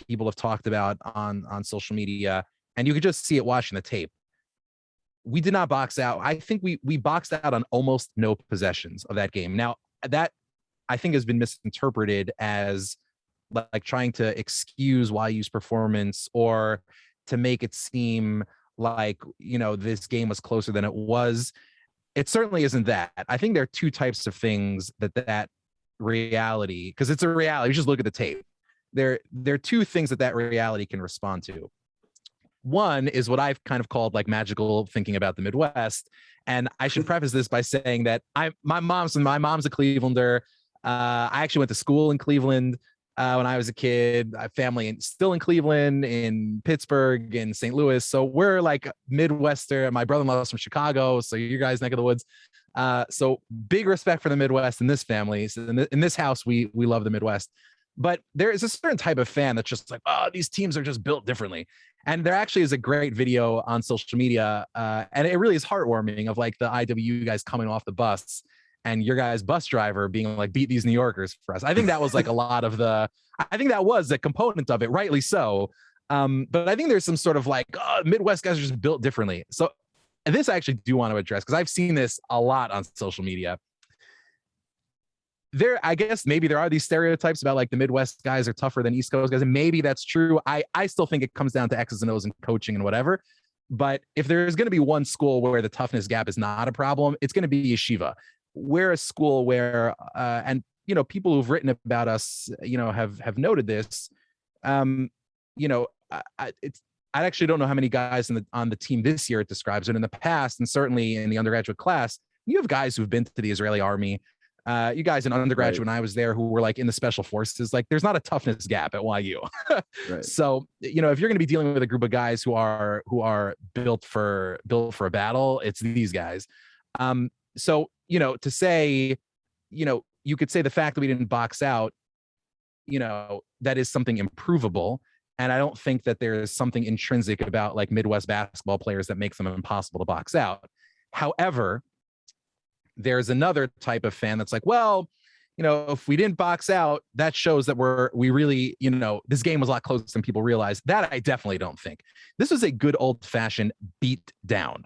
Speaker 2: people have talked about on social media, and you could just see it watching the tape. We did not box out. I think we boxed out on almost no possessions of that game. Now that I think has been misinterpreted as like trying to excuse YU's performance or to make it seem like this game was closer than it was. It certainly isn't that. I think there are two types of things that reality, because it's a reality. You just look at the tape. There are two things that reality can respond to. One is what I've kind of called like magical thinking about the Midwest. And I should preface this by saying that my mom's a Clevelander. I actually went to school in Cleveland when I was a kid. I have family still in Cleveland, in Pittsburgh, in St. Louis. So we're like Midwestern. My brother-in-law's from Chicago, so you guys neck of the woods. So big respect for the Midwest in this family. So in this house, we love the Midwest. But there is a certain type of fan that's just like, oh, these teams are just built differently. And there actually is a great video on social media, and it really is heartwarming, of like the IW guys coming off the bus and your guys' bus driver being like, beat these New Yorkers for us. I think that was like a lot of I think that was a component of it, rightly so. But I think there's some sort of like, oh, Midwest guys are just built differently. So this I actually do want to address, because I've seen this a lot on social media. I guess maybe there are these stereotypes about like the Midwest guys are tougher than East Coast guys, and maybe that's true. I still think it comes down to X's and O's and coaching and whatever. But if there's going to be one school where the toughness gap is not a problem, it's going to be Yeshiva. We're a school where, and people who've written about us, have noted this. I actually don't know how many guys on the team this year it describes, but in the past, and certainly in the undergraduate class, you have guys who've been to the Israeli army. You guys in undergraduate, right, when I was there, who were like in the special forces, like there's not a toughness gap at YU. Right. So, if you're going to be dealing with a group of guys who are built for a battle, it's these guys. So, to say, you could say the fact that we didn't box out, that is something improvable. And I don't think that there is something intrinsic about like Midwest basketball players that makes them impossible to box out. However, there's another type of fan that's like, well, if we didn't box out, that shows that we really, this game was a lot closer than people realize. That I definitely don't think. This was a good old fashioned beat down.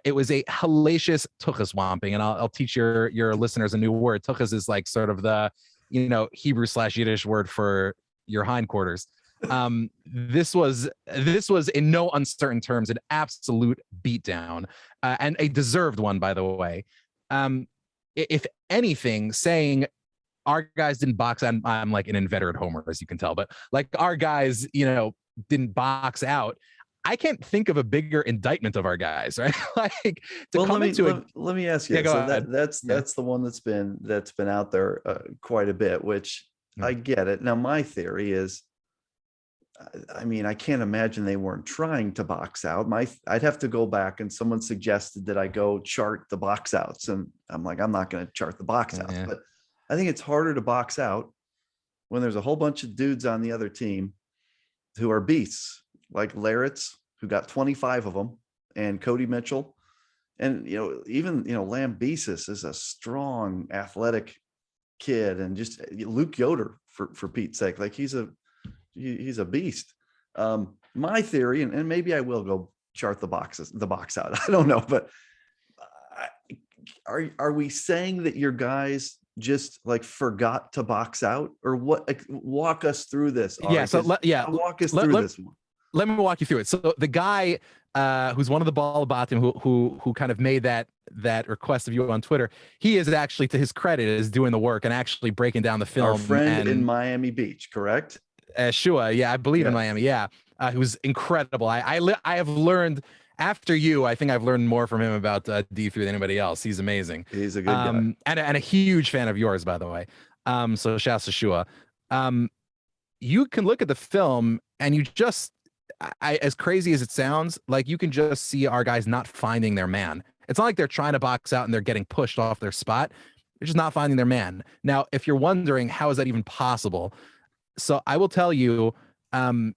Speaker 2: It was a hellacious tuchas womping, and I'll teach your listeners a new word. Tuchas is like sort of the, Hebrew/Yiddish word for your hindquarters. This was in no uncertain terms an absolute beatdown, and a deserved one, by the way. If anything, saying our guys didn't box out, I'm like an inveterate homer, as you can tell, but like our guys, didn't box out. I can't think of a bigger indictment of our guys, right? Like to
Speaker 1: well,
Speaker 2: come
Speaker 1: let me ask you. Yeah, so that's the one that's been out there quite a bit, which I get it. Now, my theory is, I can't imagine they weren't trying to box out. I'd have to go back, and someone suggested that I go chart the box outs, and I'm like, I'm not going to chart the box outs, but I think it's harder to box out when there's a whole bunch of dudes on the other team who are beasts, like Laritz, who got 25 of them, and Cody Mitchell, and even Lamm is a strong, athletic kid, and just Luke Yoder for Pete's sake, like he's a beast. My theory, and maybe I will go chart the box out. I don't know, but are we saying that your guys just like forgot to box out, or what? Like, walk us through this.
Speaker 2: Yeah. So
Speaker 1: walk us through this one.
Speaker 2: Let me walk you through it. So the guy who's one of the Balabatim who kind of made that request of you on Twitter, he is actually, to his credit, is doing the work and actually breaking down the film.
Speaker 1: Our friend in Miami Beach, correct?
Speaker 2: Shua, yeah, I believe in Miami, yeah, who's incredible. I have learned after you. I think I've learned more from him about D3 than anybody else. He's amazing.
Speaker 1: He's a good guy,
Speaker 2: and a huge fan of yours, by the way. So shouts to Shua. You can look at the film and you just, as crazy as it sounds, like you can just see our guys not finding their man. It's not like they're trying to box out and they're getting pushed off their spot. They're just not finding their man. Now, if you're wondering how is that even possible, so I will tell you, and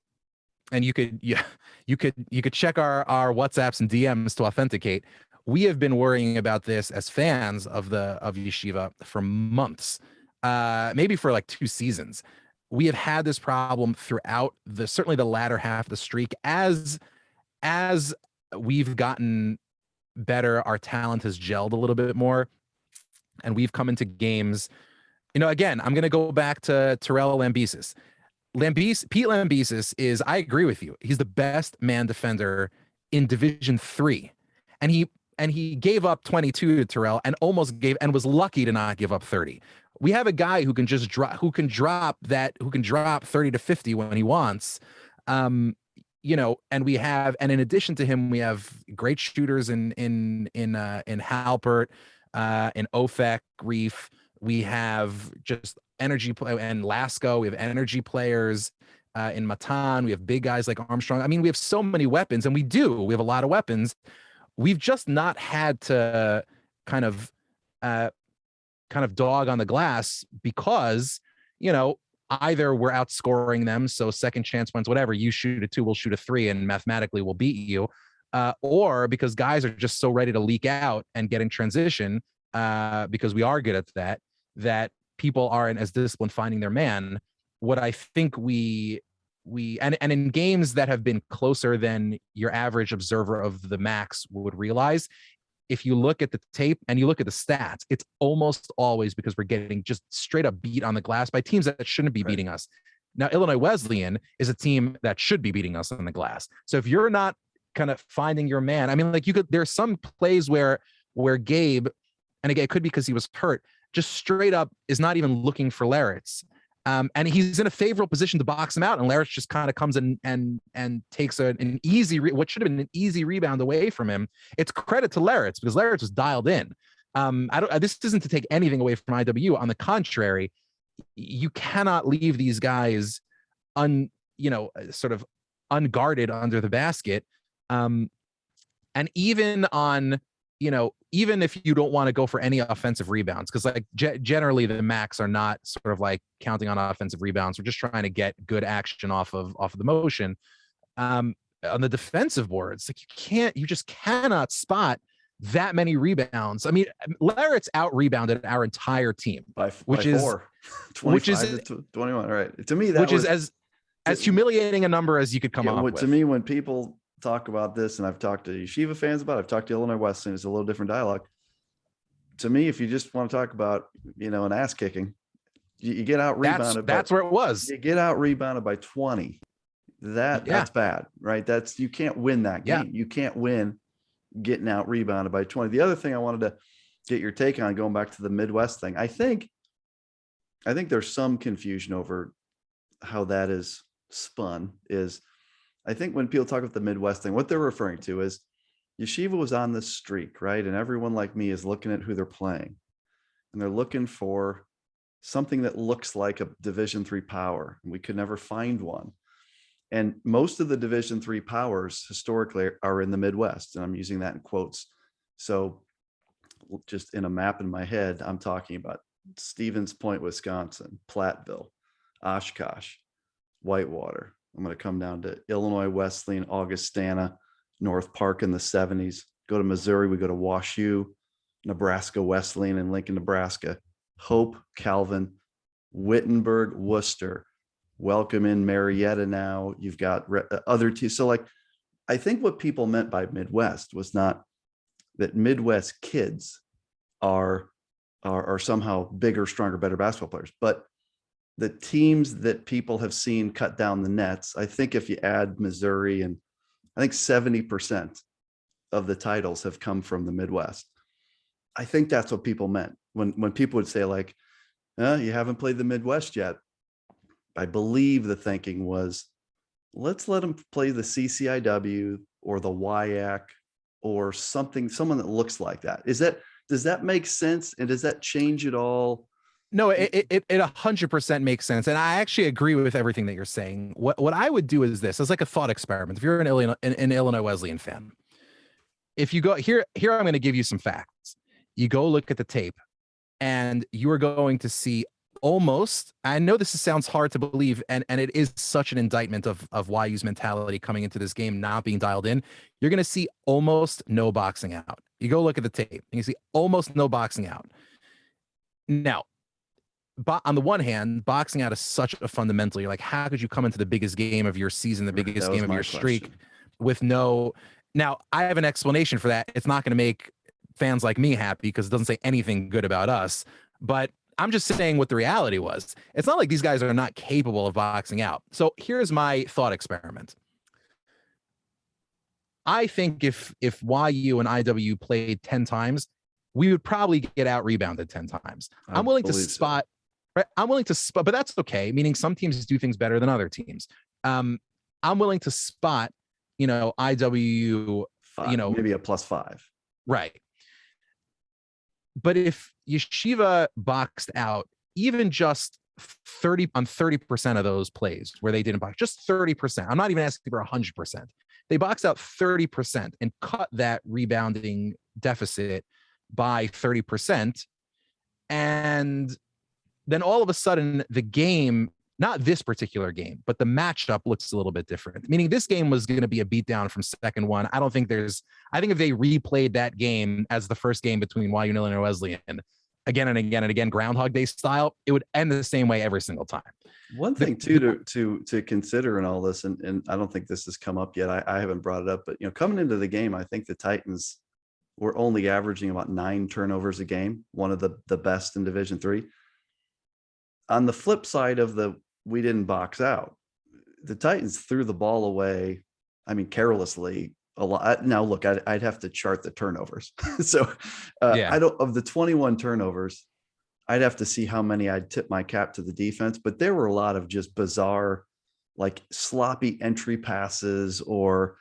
Speaker 2: you could check our WhatsApps and DMs to authenticate. We have been worrying about this as fans of Yeshiva for months, maybe for like 2 seasons. We have had this problem throughout certainly the latter half of the streak. As we've gotten better, our talent has gelled a little bit more, and we've come into games. Again, I'm going to go back to Turell Lambesis. Pete Lambesis is, I agree with you, he's the best man defender in Division 3, and he gave up 22 to Turell and was lucky to not give up 30. We have a guy who can just drop 30 to 50 when he wants. And in addition to him, we have great shooters in Halpert, in Ofek, Reef. We have just energy play, and Lasco. We have energy players in Matan. We have big guys like Armstrong. I mean, we have so many weapons, and we have a lot of weapons. We've just not had to kind of dog on the glass because, either we're outscoring them, so second chance wins, whatever, you shoot a 2, we'll shoot a 3, and mathematically we'll beat you, or because guys are just so ready to leak out and get in transition, because we are good at that people aren't as disciplined finding their man. What I think we and in games that have been closer than your average observer of the max would realize, if you look at the tape and you look at the stats, it's almost always because we're getting just straight up beat on the glass by teams that shouldn't be beating us. Now, Illinois Wesleyan is a team that should be beating us on the glass. So if you're not kind of finding your man, I mean, like there's some plays where Gabe, and again, it could be because he was hurt, just straight up is not even looking for Laritz. And he's in a favorable position to box him out, and Laritz just kind of comes in and takes an easy, what should have been an easy rebound away from him. It's credit to Laritz because Laritz was dialed in. This isn't to take anything away from IW. On the contrary, you cannot leave these guys sort of unguarded under the basket. And even on, even if you don't want to go for any offensive rebounds, because like generally the Macs are not sort of like counting on offensive rebounds. We're just trying to get good action off of the motion. On the defensive boards, like you just cannot spot that many rebounds. I mean, Laritz out rebounded our entire team, which is
Speaker 1: 25 to 21. Right. To me, that
Speaker 2: is as humiliating a number as you could come up with.
Speaker 1: To me, when people talk about this, and I've talked to Yeshiva fans about it, I've talked to Illinois Wesleyan, it's a little different dialogue. To me, if you just want to talk about, an ass kicking, you get out rebounded.
Speaker 2: That's where it was.
Speaker 1: You get out rebounded by 20. That's bad, right? You can't win that game. You can't win getting out rebounded by 20. The other thing I wanted to get your take on, going back to the Midwest thing, I think there's some confusion over how that is spun. I think when people talk about the Midwest thing, what they're referring to is Yeshiva was on this streak, right? And everyone like me is looking at who they're playing, and they're looking for something that looks like a Division III power. And we could never find one. And most of the Division III powers historically are in the Midwest. And I'm using that in quotes. So just in a map in my head, I'm talking about Stevens Point, Wisconsin, Platteville, Oshkosh, Whitewater. I'm going to come down to Illinois Wesleyan, Augustana, North Park in the 70s. Go to Missouri, we go to WashU, Nebraska Wesleyan in Lincoln, Nebraska, Hope, Calvin, Wittenberg, Worcester. Welcome in Marietta now. You've got other teams. So I think what people meant by Midwest was not that Midwest kids are somehow bigger, stronger, better basketball players, but the teams that people have seen cut down the nets. I think if you add Missouri, and I think 70% of the titles have come from the Midwest. I think that's what people meant when people would say you haven't played the Midwest yet. I believe the thinking was, let's let them play the CCIW or the WIAC or someone that looks like that. Does that make sense? And does that change at all?
Speaker 2: No, it 100% makes sense. And I actually agree with everything that you're saying. What I would do is this, as like a thought experiment. If you're an Illinois Wesleyan fan, if you go here, I'm going to give you some facts. You go look at the tape, and you are going to see almost, I know this sounds hard to believe, and it is such an indictment of YU's mentality coming into this game not being dialed in. You're going to see almost no boxing out. You go look at the tape and you see almost no boxing out. Now, on the one hand, boxing out is such a fundamental. You're like, how could you come into the biggest game of your season, the biggest game of your streak, with no? Now, I have an explanation for that. It's not going to make fans like me happy because it doesn't say anything good about us. But I'm just saying what the reality was. It's not like these guys are not capable of boxing out. So here's my thought experiment. I think if YU and IW played 10 times, we would probably get out rebounded 10 times. I'm willing to spot. Right? I'm willing to spot, but that's okay. Meaning some teams do things better than other teams. I'm willing to spot, IW,
Speaker 1: 5, maybe a +5.
Speaker 2: Right. But if Yeshiva boxed out even just 30% of those plays where they didn't box, just 30%. I'm not even asking for 100%. They boxed out 30% and cut that rebounding deficit by 30%. And then all of a sudden the game, not this particular game, but the matchup looks a little bit different. Meaning this game was going to be a beatdown from second one. I think if they replayed that game as the first game between YU and Illinois Wesleyan again and again and again, Groundhog Day style, it would end the same way every single time.
Speaker 1: One thing too to consider in all this, and I don't think this has come up yet. I haven't brought it up, but coming into the game, I think the Titans were only averaging about 9 turnovers a game, one of the best in Division III. On the flip side of we didn't box out, the Titans threw the ball away, carelessly a lot. Now, look, I'd have to chart the turnovers. So of the 21 turnovers, I'd have to see how many I'd tip my cap to the defense, but there were a lot of just bizarre, like sloppy entry passes or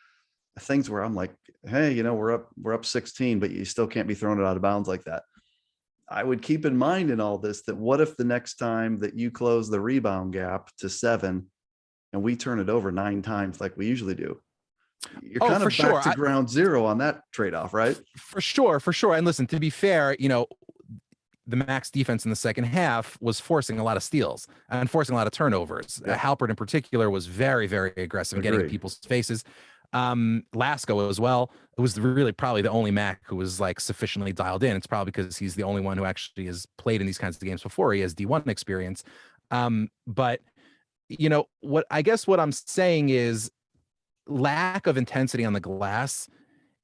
Speaker 1: things where I'm like, hey, we're up 16, but you still can't be throwing it out of bounds like that. I would keep in mind in all this that what if the next time that you close the rebound gap to 7 and we turn it over 9 times like we usually do? You're kind of back to ground zero on that trade-off, right? For sure.
Speaker 2: And listen, to be fair, the Max defense in the second half was forcing a lot of steals and forcing a lot of turnovers. Yeah. Halpert in particular was very, very aggressive in getting people's faces. Lasco as well. It was really probably the only Mac who was like sufficiently dialed in. It's probably because he's the only one who actually has played in these kinds of games before. He has D1 experience. But what I'm saying is lack of intensity on the glass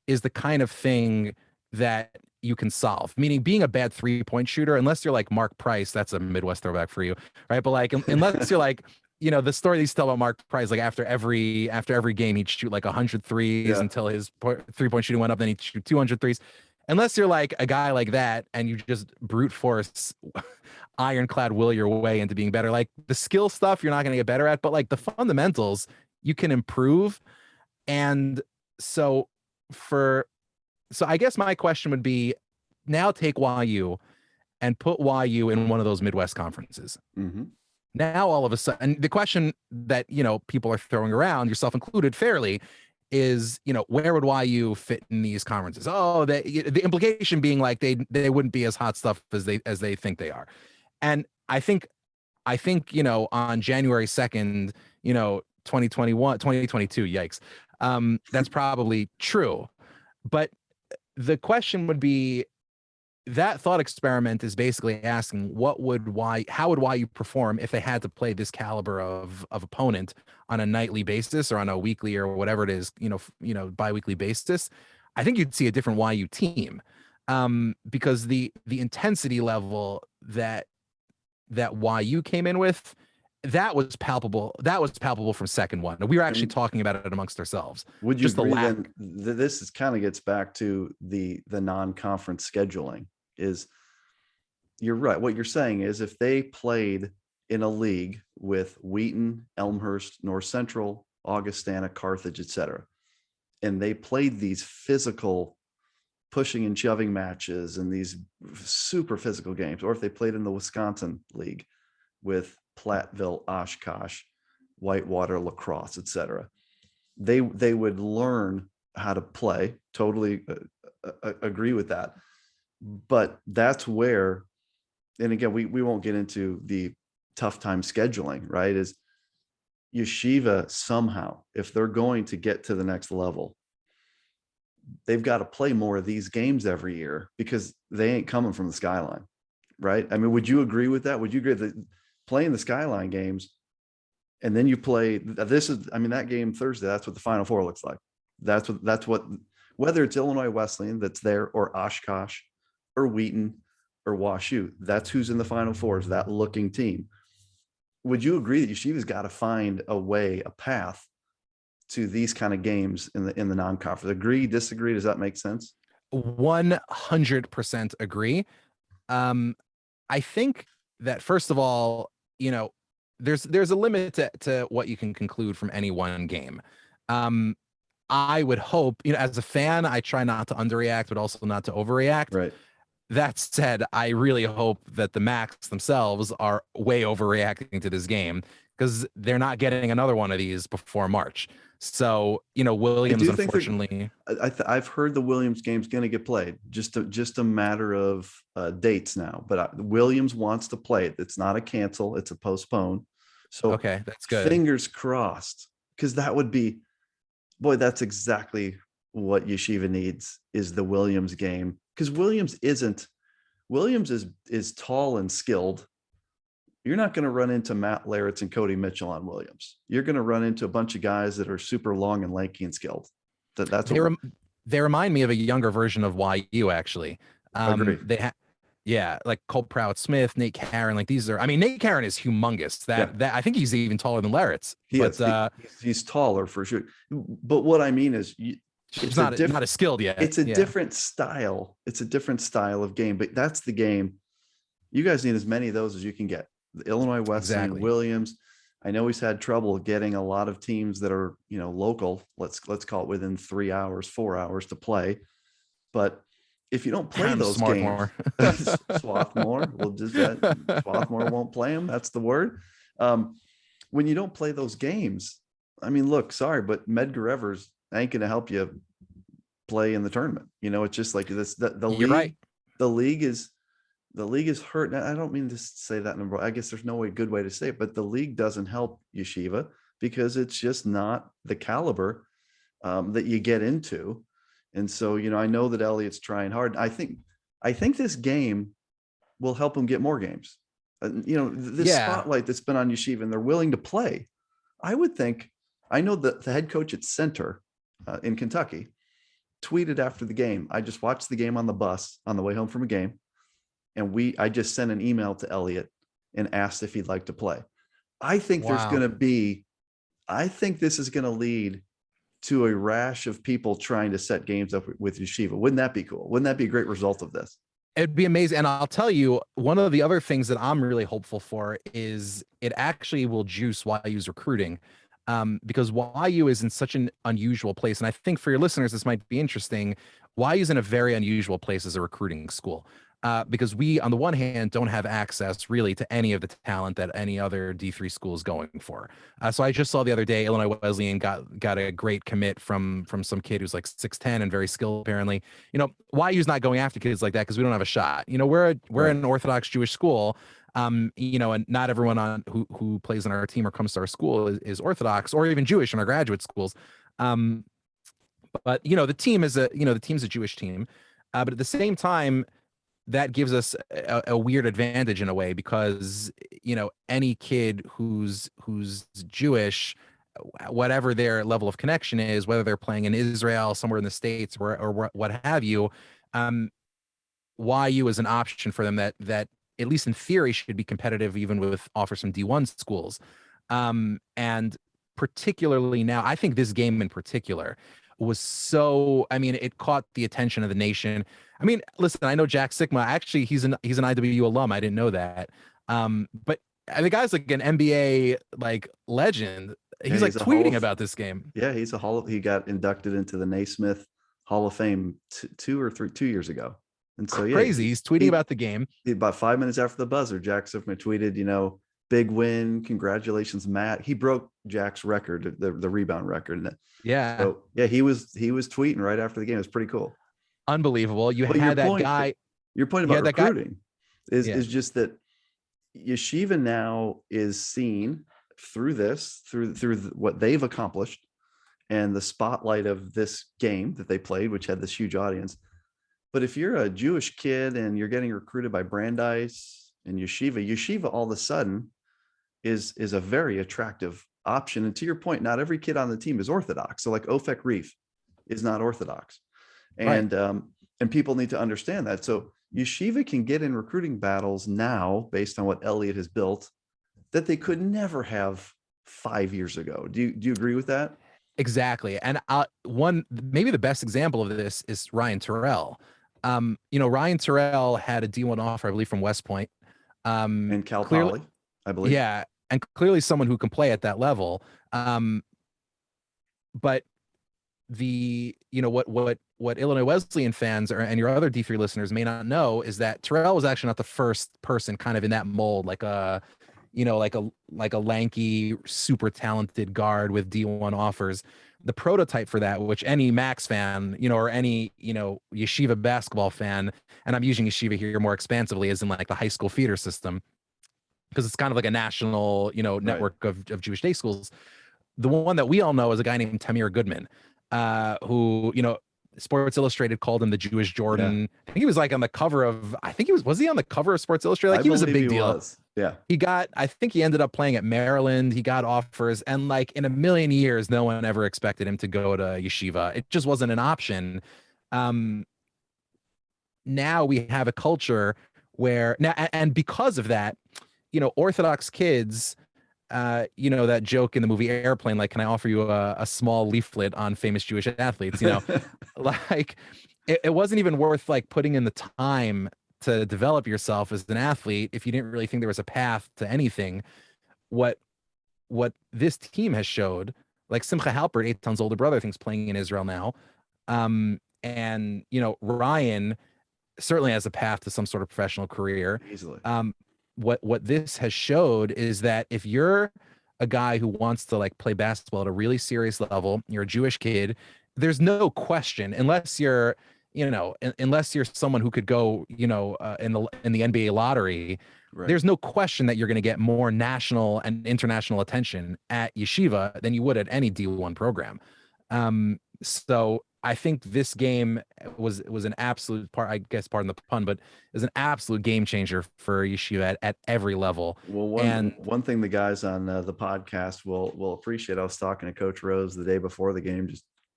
Speaker 2: is the kind of thing that you can solve. Meaning being a bad 3-point shooter, unless you're like Mark Price, that's a Midwest throwback for you, right? But like, unless you're like, the story they used to tell about Mark Price, like after every game, he'd shoot like 100 threes until his 3-point shooting went up. Then he'd shoot 200 threes. Unless you're like a guy like that and you just brute force ironclad will your way into being better. Like the skill stuff, you're not going to get better at, but like the fundamentals, you can improve. And so I guess my question would be, now take YU and put YU in one of those Midwest conferences. Mm-hmm. Now, all of a sudden, the question that, people are throwing around, yourself included, fairly, is, where would YU fit in these conferences? Oh, the implication being like they wouldn't be as hot stuff as they think they are. And I think, on January 2nd, 2022, yikes. That's probably true. But the question would be, that thought experiment is basically asking how would YU perform if they had to play this caliber of opponent on a nightly basis or on a weekly or whatever it is, bi-weekly basis. I think you'd see a different YU team, because the intensity level that YU came in with, that was palpable. That was palpable from second one. We were actually talking about it amongst ourselves.
Speaker 1: Would you agree then this kind of gets back to the non-conference scheduling? Is you're right. What you're saying is if they played in a league with Wheaton, Elmhurst, North Central, Augustana, Carthage, etc., and they played these physical pushing and shoving matches and these super physical games, or if they played in the Wisconsin league with Platteville, Oshkosh, Whitewater, La Crosse, etc., they would learn how to play. Totally agree with that. But that's where and again, we won't get into the tough time scheduling, right? Is Yeshiva somehow, if they're going to get to the next level, they've got to play more of these games every year because they ain't coming from the skyline, right? I mean, would you agree with that? Would you agree that playing the skyline games and then you play that game Thursday, that's what the Final Four looks like. That's what whether it's Illinois Wesleyan that's there or Oshkosh or Wheaton or WashU, that's who's in the Final Four, is that looking team. Would you agree that Yeshiva's got to find a way, a path to these kind of games in the non-conference? Agree, disagree? Does that make sense?
Speaker 2: 100% agree. I think that first of all, there's a limit to what you can conclude from any one game. I would hope, as a fan, I try not to underreact, but also not to overreact.
Speaker 1: Right.
Speaker 2: That said, I really hope that the Macs themselves are way overreacting to this game because they're not getting another one of these before March. So, Williams, unfortunately,
Speaker 1: I've heard the Williams game's going to get played. Just a matter of dates now. But Williams wants to play it. It's not a cancel. It's a postpone. So
Speaker 2: okay, that's good.
Speaker 1: Fingers crossed, because that would be, boy, that's exactly what Yeshiva needs, is the Williams game. Because Williams is tall and skilled. You're not going to run into Matt Larritz and Cody Mitchell on Williams. You're going to run into a bunch of guys that are super long and lanky and skilled.
Speaker 2: They remind me of a younger version of YU, actually.
Speaker 1: Agree.
Speaker 2: Like Cole Prout-Smith, Nate Caron. Like these are. I mean, Nate Caron is humongous. That I think he's even taller than Larritz.
Speaker 1: He's taller for sure. But what I mean is,
Speaker 2: it's not as skilled yet.
Speaker 1: It's a different style. It's a different style of game. But that's the game. You guys need as many of those as you can get. The Illinois Wesleyan, Williams. I know he's had trouble getting a lot of teams that are, local. Let's call it within 3 hours, 4 hours to play. But if you don't play those games, Swarthmore, Swarthmore won't play them. That's the word. When you don't play those games, I mean, look, sorry, but Medgar Evers ain't going to help you play in the tournament. It's just like this. The league, right. The league is hurt. Now, I don't mean to say that number. I guess there's no good way to say it, but the league doesn't help Yeshiva because it's just not the caliber that you get into. And so, I know that Elliott's trying hard. I think this game will help him get more games. This spotlight that's been on Yeshiva, and they're willing to play. I would think, I know that the head coach at Center in Kentucky tweeted after the game, I just watched the game on the bus on the way home from a game. And I just sent an email to Elliott and asked if he'd like to play. I think this is going to lead to a rash of people trying to set games up with Yeshiva. Wouldn't that be cool? Wouldn't that be a great result of this?
Speaker 2: It'd be amazing. And I'll tell you, one of the other things that I'm really hopeful for is it actually will juice YU's recruiting. Because YU is in such an unusual place. And I think for your listeners, this might be interesting. YU is in a very unusual place as a recruiting school. Because we, on the one hand, don't have access really to any of the talent that any other D3 school is going for. So I just saw the other day, Illinois Wesleyan got a great commit from some kid who's like 6'10" and very skilled, apparently. YU's not going after kids like that because we don't have a shot. We're an Orthodox Jewish school. And not everyone who plays on our team or comes to our school is Orthodox or even Jewish in our graduate schools. But the team is the team's a Jewish team. But at the same time, that gives us a weird advantage in a way because, any kid who's Jewish, whatever their level of connection is, whether they're playing in Israel, somewhere in the States or what have you, YU is an option for them that at least in theory should be competitive even with offers from D1 schools. And particularly now, I think this game in particular was it caught the attention of the nation. I mean, listen, I know Jack Sikma, actually he's an IWU alum. I didn't know that. But the guy's like an NBA legend. He's tweeting about this game.
Speaker 1: Yeah, he got inducted into the Naismith Hall of Fame 2 years ago. And so
Speaker 2: crazy. He's tweeting about the game.
Speaker 1: About 5 minutes after the buzzer, Jack Sikma tweeted, big win, congratulations, Matt. He broke Jack's record, the rebound record.
Speaker 2: Yeah.
Speaker 1: So he was tweeting right after the game. It was pretty cool.
Speaker 2: Unbelievable. You had that guy.
Speaker 1: Your point about recruiting. is just that yeshiva now is seen through what they've accomplished and the spotlight of this game that they played, which had this huge audience. But if you're a Jewish kid and you're getting recruited by Brandeis and yeshiva all of a sudden is a very attractive option. And to your point, not every kid on the team is Orthodox. So like Ofek Reef is not Orthodox. And and people need to understand that. So yeshiva can get in recruiting battles now based on what Elliott has built that they could never have 5 years ago. Do you agree with that?
Speaker 2: Exactly. And maybe the best example of this is Ryan Turell. Ryan Turell had a D1 offer, I believe, from West Point.
Speaker 1: And Cal Poly, I believe.
Speaker 2: Yeah. And clearly someone who can play at that level. But what Illinois Wesleyan fans and your other D3 listeners may not know is that Turell was actually not the first person kind of in that mold, like a lanky, super talented guard with D1 offers. The prototype for that, which any Max fan, or any, yeshiva basketball fan, and I'm using yeshiva here more expansively, is in like the high school feeder system, because it's kind of like a national, network of Jewish day schools. The one that we all know is a guy named Tamir Goodman, who, Sports Illustrated called him the Jewish Jordan. Yeah. I think he was like on the cover of, was he on the cover of Sports Illustrated? Like he was a big deal.
Speaker 1: Yeah.
Speaker 2: I think he ended up playing at Maryland. He got offers, and like in a million years, no one ever expected him to go to yeshiva. It just wasn't an option. Now we have a culture where and because of that, Orthodox kids, that joke in the movie Airplane, like, can I offer you a small leaflet on famous Jewish athletes? Like it wasn't even worth like putting in the time to develop yourself as an athlete if you didn't really think there was a path to anything. What this team has showed, like Simcha Halpert, Eitan's older brother, thinks playing in Israel now. And Ryan certainly has a path to some sort of professional career.
Speaker 1: Easily.
Speaker 2: What this has showed is that if you're a guy who wants to like play basketball at a really serious level, you're a Jewish kid, there's no question, unless you're someone who could go, in the NBA lottery, there's no question that you're going to get more national and international attention at yeshiva than you would at any D1 program. So I think this game was an absolute part, I guess, pardon the pun, but is an absolute game changer for yeshiva at every level.
Speaker 1: Well, one thing the guys on the podcast will appreciate. I was talking to Coach Rose the day before the game.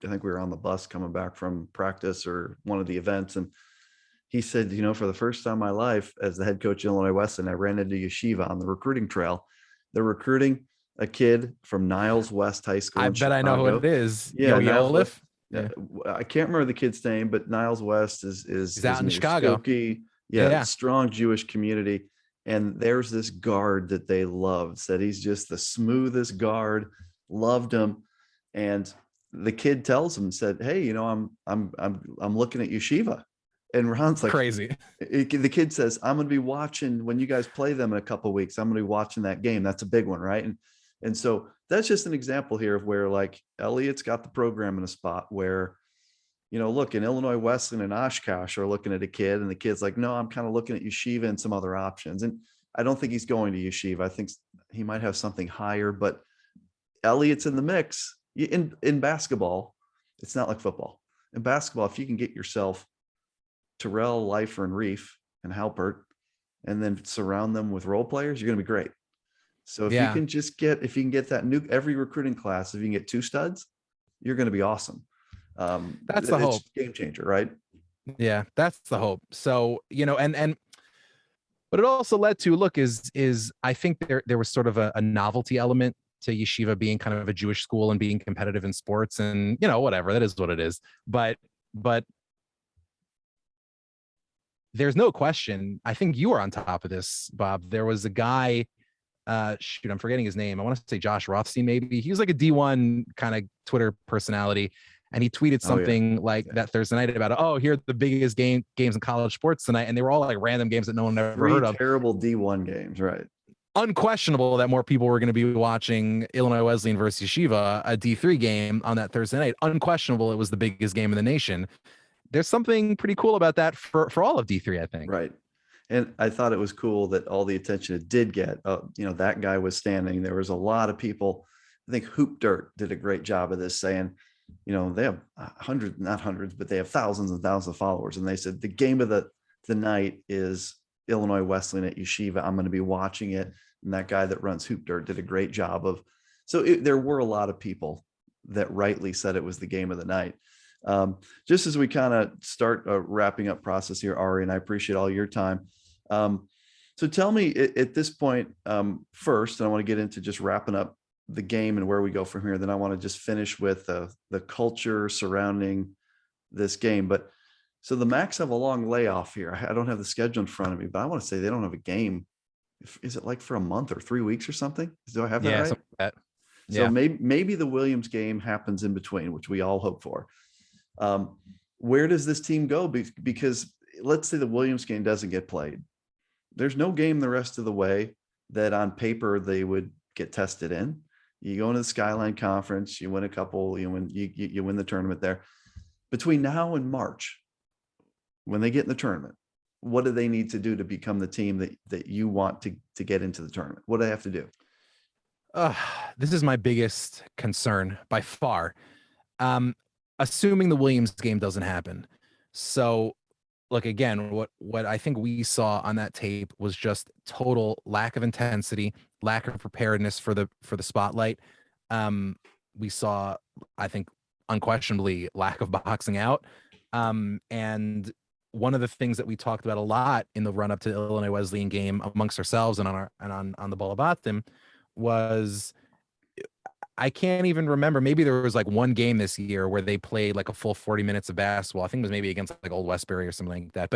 Speaker 1: I think we were on the bus coming back from practice or one of the events, and he said, for the first time in my life as the head coach of Illinois Wesleyan, I ran into yeshiva on the recruiting trail. They're recruiting a kid from Niles West High School.
Speaker 2: I bet Chicago. I know who it is.
Speaker 1: Yeah,
Speaker 2: Yolif.
Speaker 1: Yeah, I can't remember the kid's name, but Niles West is
Speaker 2: out in Chicago.
Speaker 1: Yeah, strong Jewish community. And there's this guard that they loved. Said he's just the smoothest guard. Loved him, and the kid tells him, said, "Hey, I'm looking at yeshiva." And Ron's like,
Speaker 2: crazy.
Speaker 1: The kid says, "I'm going to be watching when you guys play them in a couple of weeks. I'm going to be watching that game. That's a big one, right?" And so that's just an example here of where like Elliott's got the program in a spot where, look, in Illinois Wesleyan and Oshkosh are looking at a kid, and the kid's like, "No, I'm kind of looking at yeshiva and some other options." And I don't think he's going to yeshiva. I think he might have something higher, but Elliott's in the mix. In basketball, it's not like football. In basketball, if you can get yourself Turell, Leifer, and Reef and Halpert, and then surround them with role players, you're going to be great. So if you can get that every recruiting class, if you can get 2 studs, you're going to be awesome.
Speaker 2: That's the hope.
Speaker 1: Game changer, right?
Speaker 2: Yeah, that's the hope. So, but it also led to, look, I think there was sort of a novelty element to yeshiva being kind of a Jewish school and being competitive in sports, and whatever, that is what it is. But there's no question. I think you were on top of this, Bob. There was a guy, I'm forgetting his name. I want to say Josh Rothstein, maybe. He was like a D1 kind of Twitter personality, and he tweeted something that Thursday night about, here are the biggest games in college sports tonight, and they were all like random games that no one ever heard of.
Speaker 1: Terrible D1 games, right?
Speaker 2: Unquestionable that more people were going to be watching Illinois Wesleyan versus Yeshiva, a D3 game on that Thursday night. Unquestionable, it was the biggest game in the nation. There's something pretty cool about that for all of D3, I think.
Speaker 1: Right. And I thought it was cool that all the attention it did get, that guy was standing. There was a lot of people. I think Hoop Dirt did a great job of this, saying, they have hundreds, not hundreds, but they have thousands and thousands of followers. And they said the game of the night is Illinois Wesleyan at Yeshiva. I'm going to be watching it. And that guy that runs Hoop Dirt did a great job of. So there were a lot of people that rightly said it was the game of the night. Just as we kind of start a wrapping up process here, Ari, and I appreciate all your time. So tell me at this point, first, and I want to get into just wrapping up the game and where we go from here. Then I want to just finish with the culture surrounding this game. But so the Macs have a long layoff here. I don't have the schedule in front of me, but I want to say they don't have a game. Is it like for a month or 3 weeks or something? Do I have that right?
Speaker 2: Like that.
Speaker 1: So maybe the Williams game happens in between, which we all hope for. Where does this team go? Because let's say the Williams game doesn't get played. There's no game the rest of the way that on paper they would get tested in. You go into the Skyline Conference, you win a couple, you win the tournament there. Between now and March, when they get in the tournament, what do they need to do to become the team that you want to get into the tournament? What do they have to do?
Speaker 2: This is my biggest concern by far. Assuming the Williams game doesn't happen. So look, again, what I think we saw on that tape was just total lack of intensity, lack of preparedness for the spotlight. We saw, I think, unquestionably lack of boxing out. And one of the things that we talked about a lot in the run up to the Illinois Wesleyan game amongst ourselves and on the Bolabatim was, I can't even remember. Maybe there was like one game this year where they played like a full 40 minutes of basketball. I think it was maybe against like Old Westbury or something like that.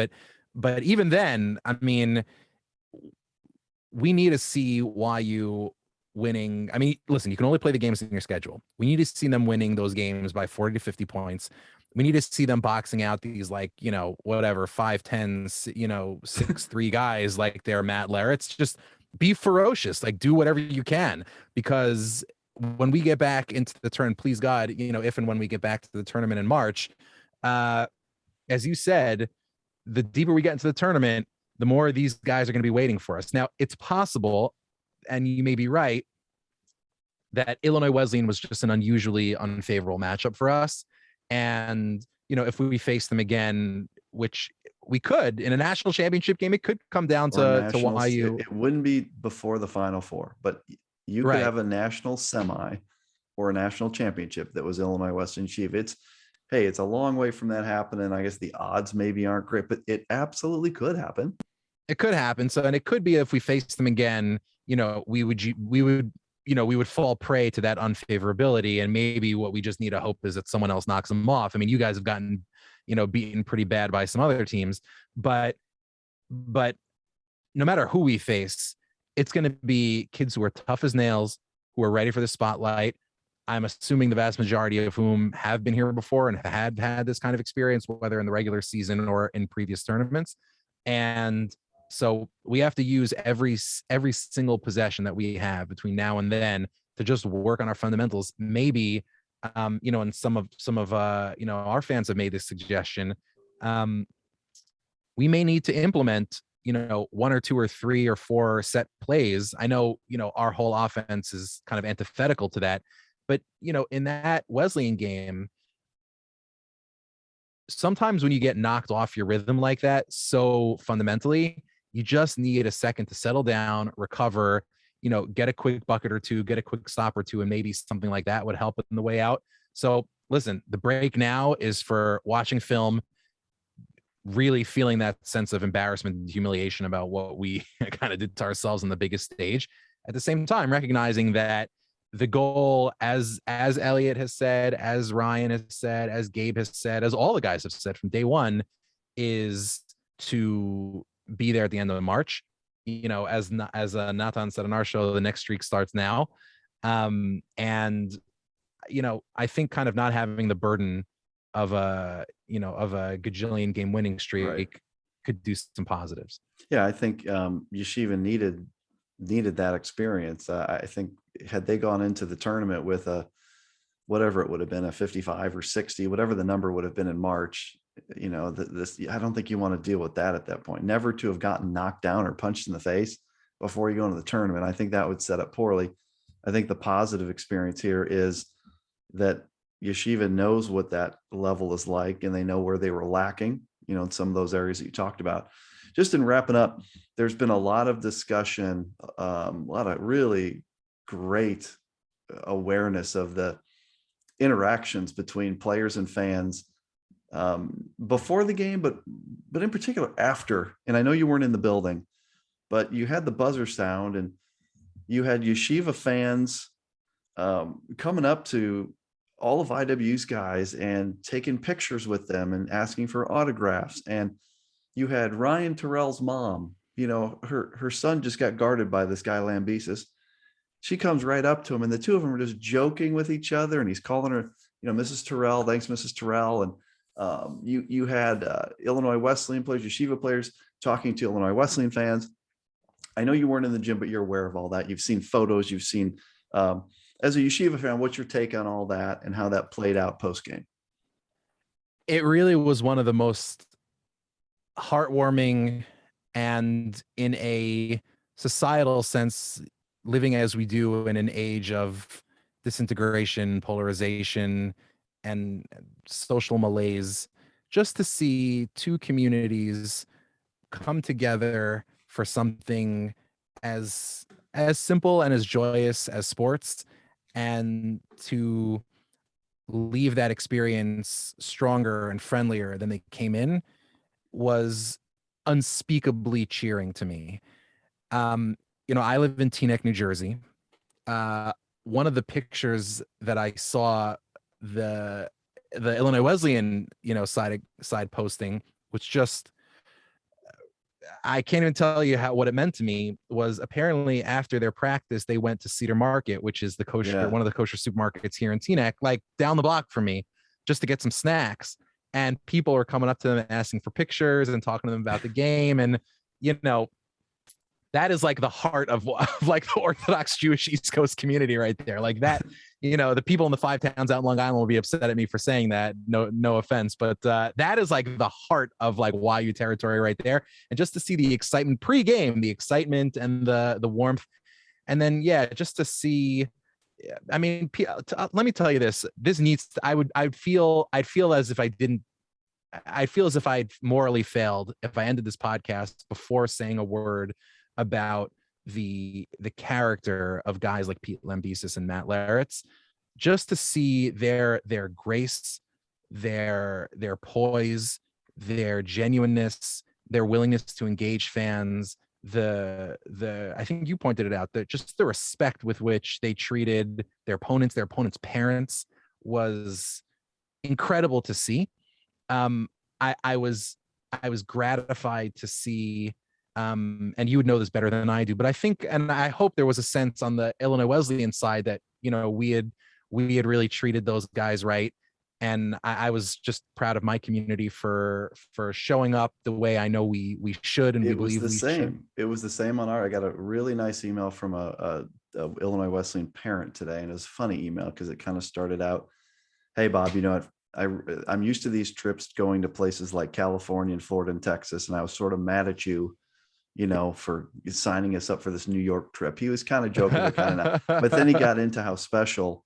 Speaker 2: But even then, I mean, we need to see YU winning. I mean, listen, you can only play the games in your schedule. We need to see them winning those games by 40 to 50 points. We need to see them boxing out these like, whatever, 5'10", 6'3" guys like they're Matt Larrett's. Just be ferocious, like do whatever you can, because when we get back into the turn, please God, if and when we get back to the tournament in March, as you said, the deeper we get into the tournament, the more these guys are going to be waiting for us. Now, it's possible, and you may be right, that Illinois Wesleyan was just an unusually unfavorable matchup for us. And, if we face them again, which we could in a national championship game, it could come down to YU.
Speaker 1: It wouldn't be before the Final Four, but you could have a national semi or a national championship that was Illinois Wesleyan Yeshiva. It's a long way from that happening. I guess the odds maybe aren't great, but it absolutely could happen.
Speaker 2: It could happen. So, and it could be if we face them again, we would fall prey to that unfavorability. And maybe what we just need to hope is that someone else knocks them off. I mean, you guys have gotten, beaten pretty bad by some other teams, but no matter who we face, it's going to be kids who are tough as nails, who are ready for the spotlight. I'm assuming the vast majority of whom have been here before and had this kind of experience, whether in the regular season or in previous tournaments. And so we have to use every single possession that we have between now and then to just work on our fundamentals. Maybe, and some of our fans have made this suggestion. We may need to implement, one or two or three or four set plays. I know, our whole offense is kind of antithetical to that, but, in that Wesleyan game, sometimes when you get knocked off your rhythm like that, so fundamentally, you just need a second to settle down, recover, get a quick bucket or two, get a quick stop or two, and maybe something like that would help in the way out. So listen, the break now is for watching film, really feeling that sense of embarrassment and humiliation about what we kind of did to ourselves on the biggest stage. At the same time, recognizing that the goal, as Elliot has said, as Ryan has said, as Gabe has said, as all the guys have said from day one, is to be there at the end of March. As Nathan said on our show, the next streak starts now. And I think kind of not having the burden of a gajillion game winning streak could do some positives.
Speaker 1: Yeah, I think Yeshiva needed that experience. I think had they gone into the tournament with whatever it would have been, a 55 or 60, whatever the number would have been in March, this, I don't think you want to deal with that at that point. Never to have gotten knocked down or punched in the face before you go into the tournament. I think that would set up poorly. I think the positive experience here is that Yeshiva knows what that level is like, and they know where they were lacking, in some of those areas that you talked about. Just in wrapping up, there's been a lot of discussion, a lot of really great awareness of the interactions between players and fans before the game, but in particular after. And I know you weren't in the building, but you had the buzzer sound, and you had Yeshiva fans coming up to all of IW's guys and taking pictures with them and asking for autographs. And you had Ryan Turell's mom, her son just got guarded by this guy, Lamm. She comes right up to him, and the two of them are just joking with each other. And he's calling her, Mrs. Turell, thanks, Mrs. Turell. And you had Illinois Wesleyan players, Yeshiva players talking to Illinois Wesleyan fans. I know you weren't in the gym, but you're aware of all that. You've seen photos, you've seen, as a Yeshiva fan, what's your take on all that and how that played out post game?
Speaker 2: It really was one of the most heartwarming, and in a societal sense, living as we do in an age of disintegration, polarization, and social malaise, just to see two communities come together for something as simple and as joyous as sports, and to leave that experience stronger and friendlier than they came in, was unspeakably cheering to me. I live in Teaneck, New Jersey. One of the pictures that I saw, the Illinois Wesleyan, side posting, which just, I can't even tell you what it meant to me, was apparently after their practice, they went to Cedar Market, which is the kosher, one of the kosher supermarkets here in Teaneck, like down the block from me, just to get some snacks. And people are coming up to them and asking for pictures and talking to them about the game. And, that is like the heart of like the Orthodox Jewish East Coast community right there. Like that, the people in the 5 towns out in Long Island will be upset at me for saying that. No offense, but that is like the heart of like YU territory right there. And just to see the excitement pre-game, the excitement and the warmth, and then just to see. I mean, let me tell you this. This needs. I'd feel as if I'd morally failed if I ended this podcast before saying a word about the character of guys like Pete Lambesis and Matt Laritz, just to see their grace, their poise, their genuineness, their willingness to engage fans, I think you pointed it out, that just the respect with which they treated their opponents' parents, was incredible to see. I was gratified to see, and you would know this better than I do, but I think, and I hope there was a sense on the Illinois Wesleyan side that, we had really treated those guys right. And I was just proud of my community for showing up the way I know we should, and we believe we should.
Speaker 1: It was the same on I got a really nice email from a Illinois Wesleyan parent today, and it was a funny email because it kind of started out, "Hey Bob, I'm used to these trips going to places like California and Florida and Texas, and I was sort of mad at you, for signing us up for this New York trip." He was kind of joking, but kind of not. But then he got into how special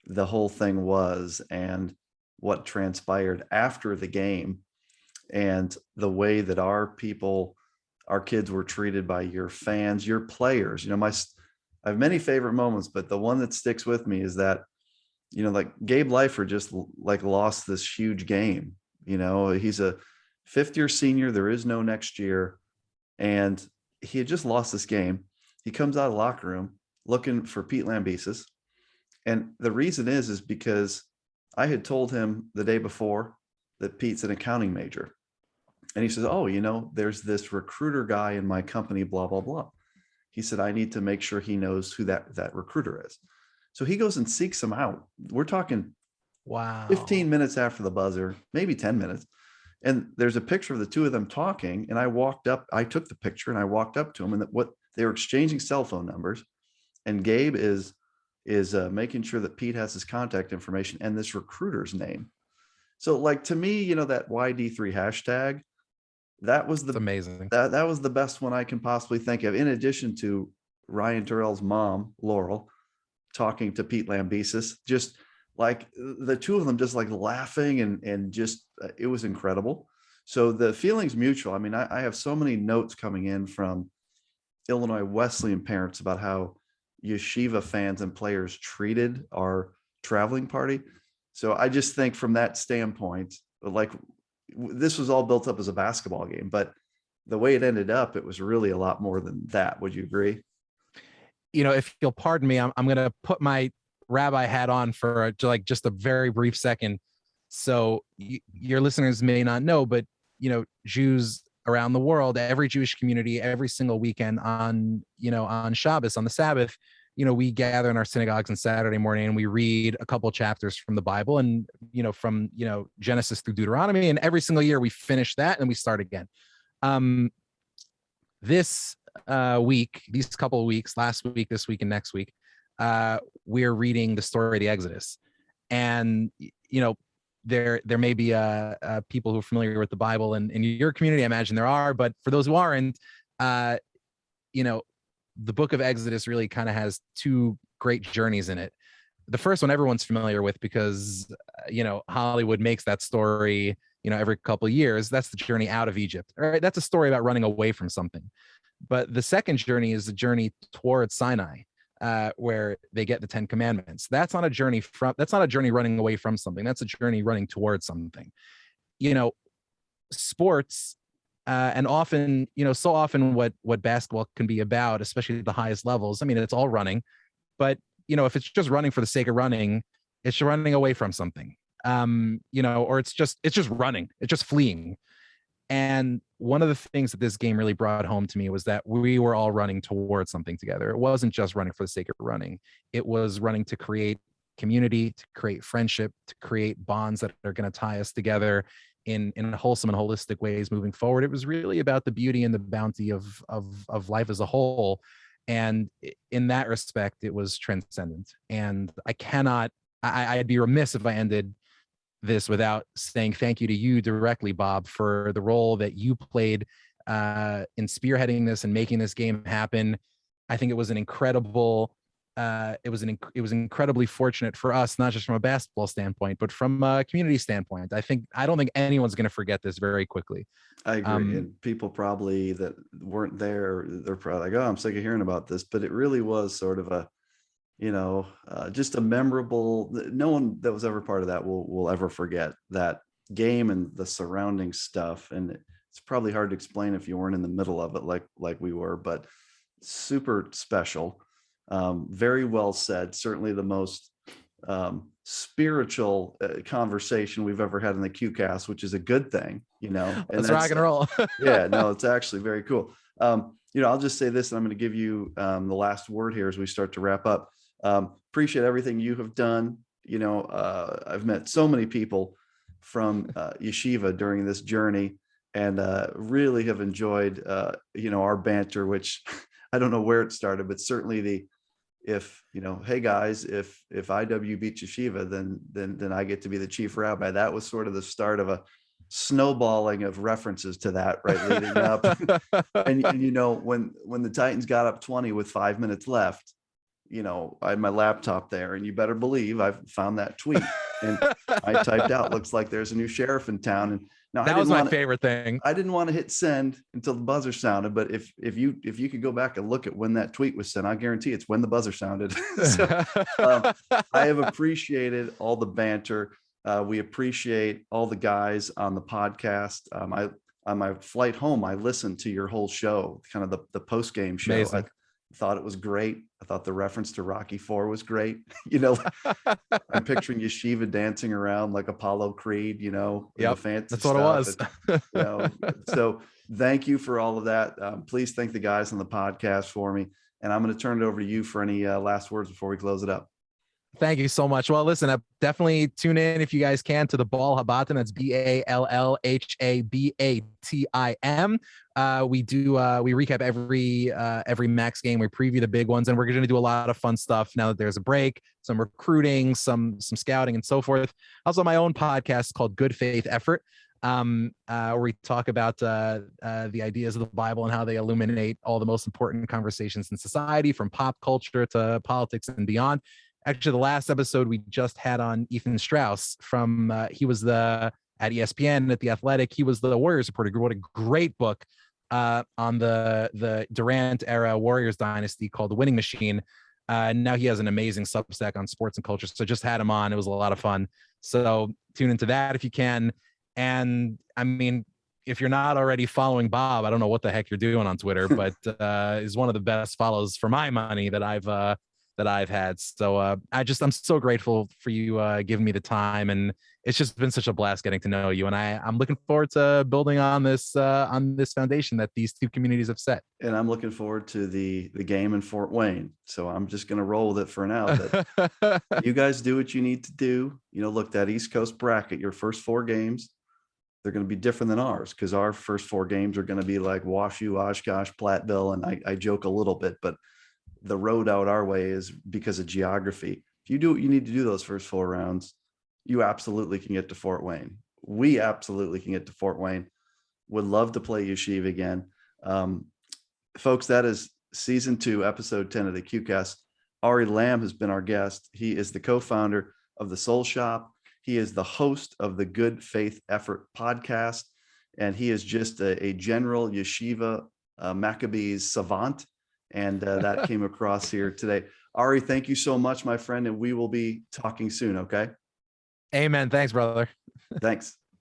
Speaker 1: the whole thing was and what transpired after the game, and the way that our kids were treated by your fans, your players. I have many favorite moments, but the one that sticks with me is that, like Gabe Leifer just like lost this huge game. He's a 5th-year senior. There is no next year. And he had just lost this game. He comes out of the locker room looking for Pete Lambesis. And the reason is because I had told him the day before that Pete's an accounting major. And he says, "Oh, there's this recruiter guy in my company, blah, blah, blah." He said, "I need to make sure he knows who that recruiter is." So he goes and seeks him out. We're talking 15 minutes after the buzzer, maybe 10 minutes. And there's a picture of the two of them talking. And I took the picture and I walked up to him, and they were exchanging cell phone numbers. And Gabe is making sure that Pete has his contact information and this recruiter's name. So like, to me, that YD3 hashtag, that was
Speaker 2: It's amazing.
Speaker 1: that was the best one I can possibly think of, in addition to Ryan Turell's mom, Laurel, talking to Pete Lambesis, just like the two of them just like laughing and just it was incredible. So the feeling's mutual. I mean, I have so many notes coming in from Illinois Wesleyan parents about how yeshiva fans and players treated our traveling party. So I just think from that standpoint, like, this was all built up as a basketball game, but the way it ended up, it was really a lot more than that. Would you agree?
Speaker 2: If you'll pardon me, I'm going to put my rabbi hat on for just a very brief second. So your listeners may not know, but Jews around the world, every Jewish community, every single weekend on Shabbos, on the Sabbath, we gather in our synagogues on Saturday morning and we read a couple chapters from the Bible and, from, Genesis through Deuteronomy. And every single year we finish that and we start again. This week, these couple of weeks, last week, this week, and next week, we're reading the story of the Exodus. And, there may be people who are familiar with the Bible and in your community, I imagine there are, but for those who aren't, the book of Exodus really kind of has two great journeys in it. The first one everyone's familiar with because, Hollywood makes that story, every couple of years. That's the journey out of Egypt. All right. That's a story about running away from something. But the second journey is the journey towards Sinai, where they get the 10 Commandments. That's not a journey running away from something. That's a journey running towards something. Sports, and often, so often what basketball can be about, especially at the highest levels. I mean, it's all running, but if it's just running for the sake of running, it's running away from something. Or it's just running, it's just fleeing. And one of the things that this game really brought home to me was that we were all running towards something together. It wasn't just running for the sake of running. It was running to create community, to create friendship, to create bonds that are going to tie us together in wholesome and holistic ways moving forward. It was really about the beauty and the bounty of life as a whole. And in that respect, it was transcendent. And I'd be remiss if I ended this without saying thank you to you directly, Bob, for the role that you played in spearheading this and making this game happen. I think it was an incredible, it was incredibly fortunate for us, not just from a basketball standpoint, but from a community standpoint. I don't think anyone's going to forget this very quickly.
Speaker 1: I agree. And people probably that weren't there, they're probably like, oh, I'm sick of hearing about this, but it really was sort of a, just a memorable, no one that was ever part of that will ever forget that game and the surrounding stuff. And it's probably hard to explain if you weren't in the middle of it like we were, but super special. Very well said. Certainly the most spiritual conversation we've ever had in the QCast, which is a good thing, and
Speaker 2: that's rock and roll.
Speaker 1: Yeah, no, it's actually very cool. I'll just say this, and I'm going to give you the last word here as we start to wrap up. Appreciate everything you have done. I've met so many people from yeshiva during this journey, and really have enjoyed our banter, which I don't know where it started, but certainly hey guys, if IW beats yeshiva, then I get to be the chief rabbi. That was sort of the start of a snowballing of references to that, right, leading up. and when the Titans got up 20 with 5 minutes left, I had my laptop there, and you better believe I've found that tweet, and I typed out, looks like there's a new sheriff in town. And now
Speaker 2: that was my favorite thing.
Speaker 1: I didn't want to hit send until the buzzer sounded, but if you could go back and look at when that tweet was sent, I guarantee it's when the buzzer sounded. So I have appreciated all the banter. We appreciate all the guys on the podcast. On my flight home, I listened to your whole show, kind of the post-game show.
Speaker 2: Amazing.
Speaker 1: I thought it was great. I thought the reference to Rocky IV was great. I'm picturing yeshiva dancing around like Apollo Creed,
Speaker 2: Yep,
Speaker 1: fancy
Speaker 2: that's what
Speaker 1: stuff.
Speaker 2: it
Speaker 1: was. So thank you for all of that. Please thank the guys on the podcast for me. And I'm going to turn it over to you for any last words before we close it up.
Speaker 2: Thank you so much. Well, listen, definitely tune in if you guys can to the Ball Habatim. That's BALLHABATIM. We recap every Max game. We preview the big ones, and we're going to do a lot of fun stuff now that there's a break, some recruiting, some scouting, and so forth. Also, my own podcast called Good Faith Effort, where we talk about the ideas of the Bible and how they illuminate all the most important conversations in society, from pop culture to politics and beyond. Actually, the last episode we just had on Ethan Strauss from he was at ESPN, at The Athletic. He was the Warriors reporter. He wrote a great book on the Durant era Warriors dynasty called The Winning Machine. Now he has an amazing Substack on sports and culture. So just had him on. It was a lot of fun. So tune into that if you can. And I mean, if you're not already following Bob, I don't know what the heck you're doing on Twitter, but is one of the best follows for my money that I've had. So I'm so grateful for you giving me the time, and it's just been such a blast getting to know you. And I'm looking forward to building on this foundation that these two communities have set.
Speaker 1: And I'm looking forward to the game in Fort Wayne. So I'm just going to roll with it for now. That you guys do what you need to do. Look, that East Coast bracket, your first 4 games, they're going to be different than ours, because our first 4 games are going to be like WashU, Oshkosh, Platteville. And I joke a little bit, but the road out our way is because of geography. If you do what you need to do those first 4 rounds, you absolutely can get to Fort Wayne. We absolutely can get to Fort Wayne. Would love to play Yeshiva again. Folks, that is season 2, episode 10 of the QCast. Ari Lamm has been our guest. He is the co-founder of the SoulShop. He is the host of the Good Faith Effort podcast. And he is just a general Yeshiva Maccabees savant. And that came across here today. Ari, thank you so much, my friend. And we will be talking soon. Okay.
Speaker 2: Amen. Thanks, brother.
Speaker 1: Thanks.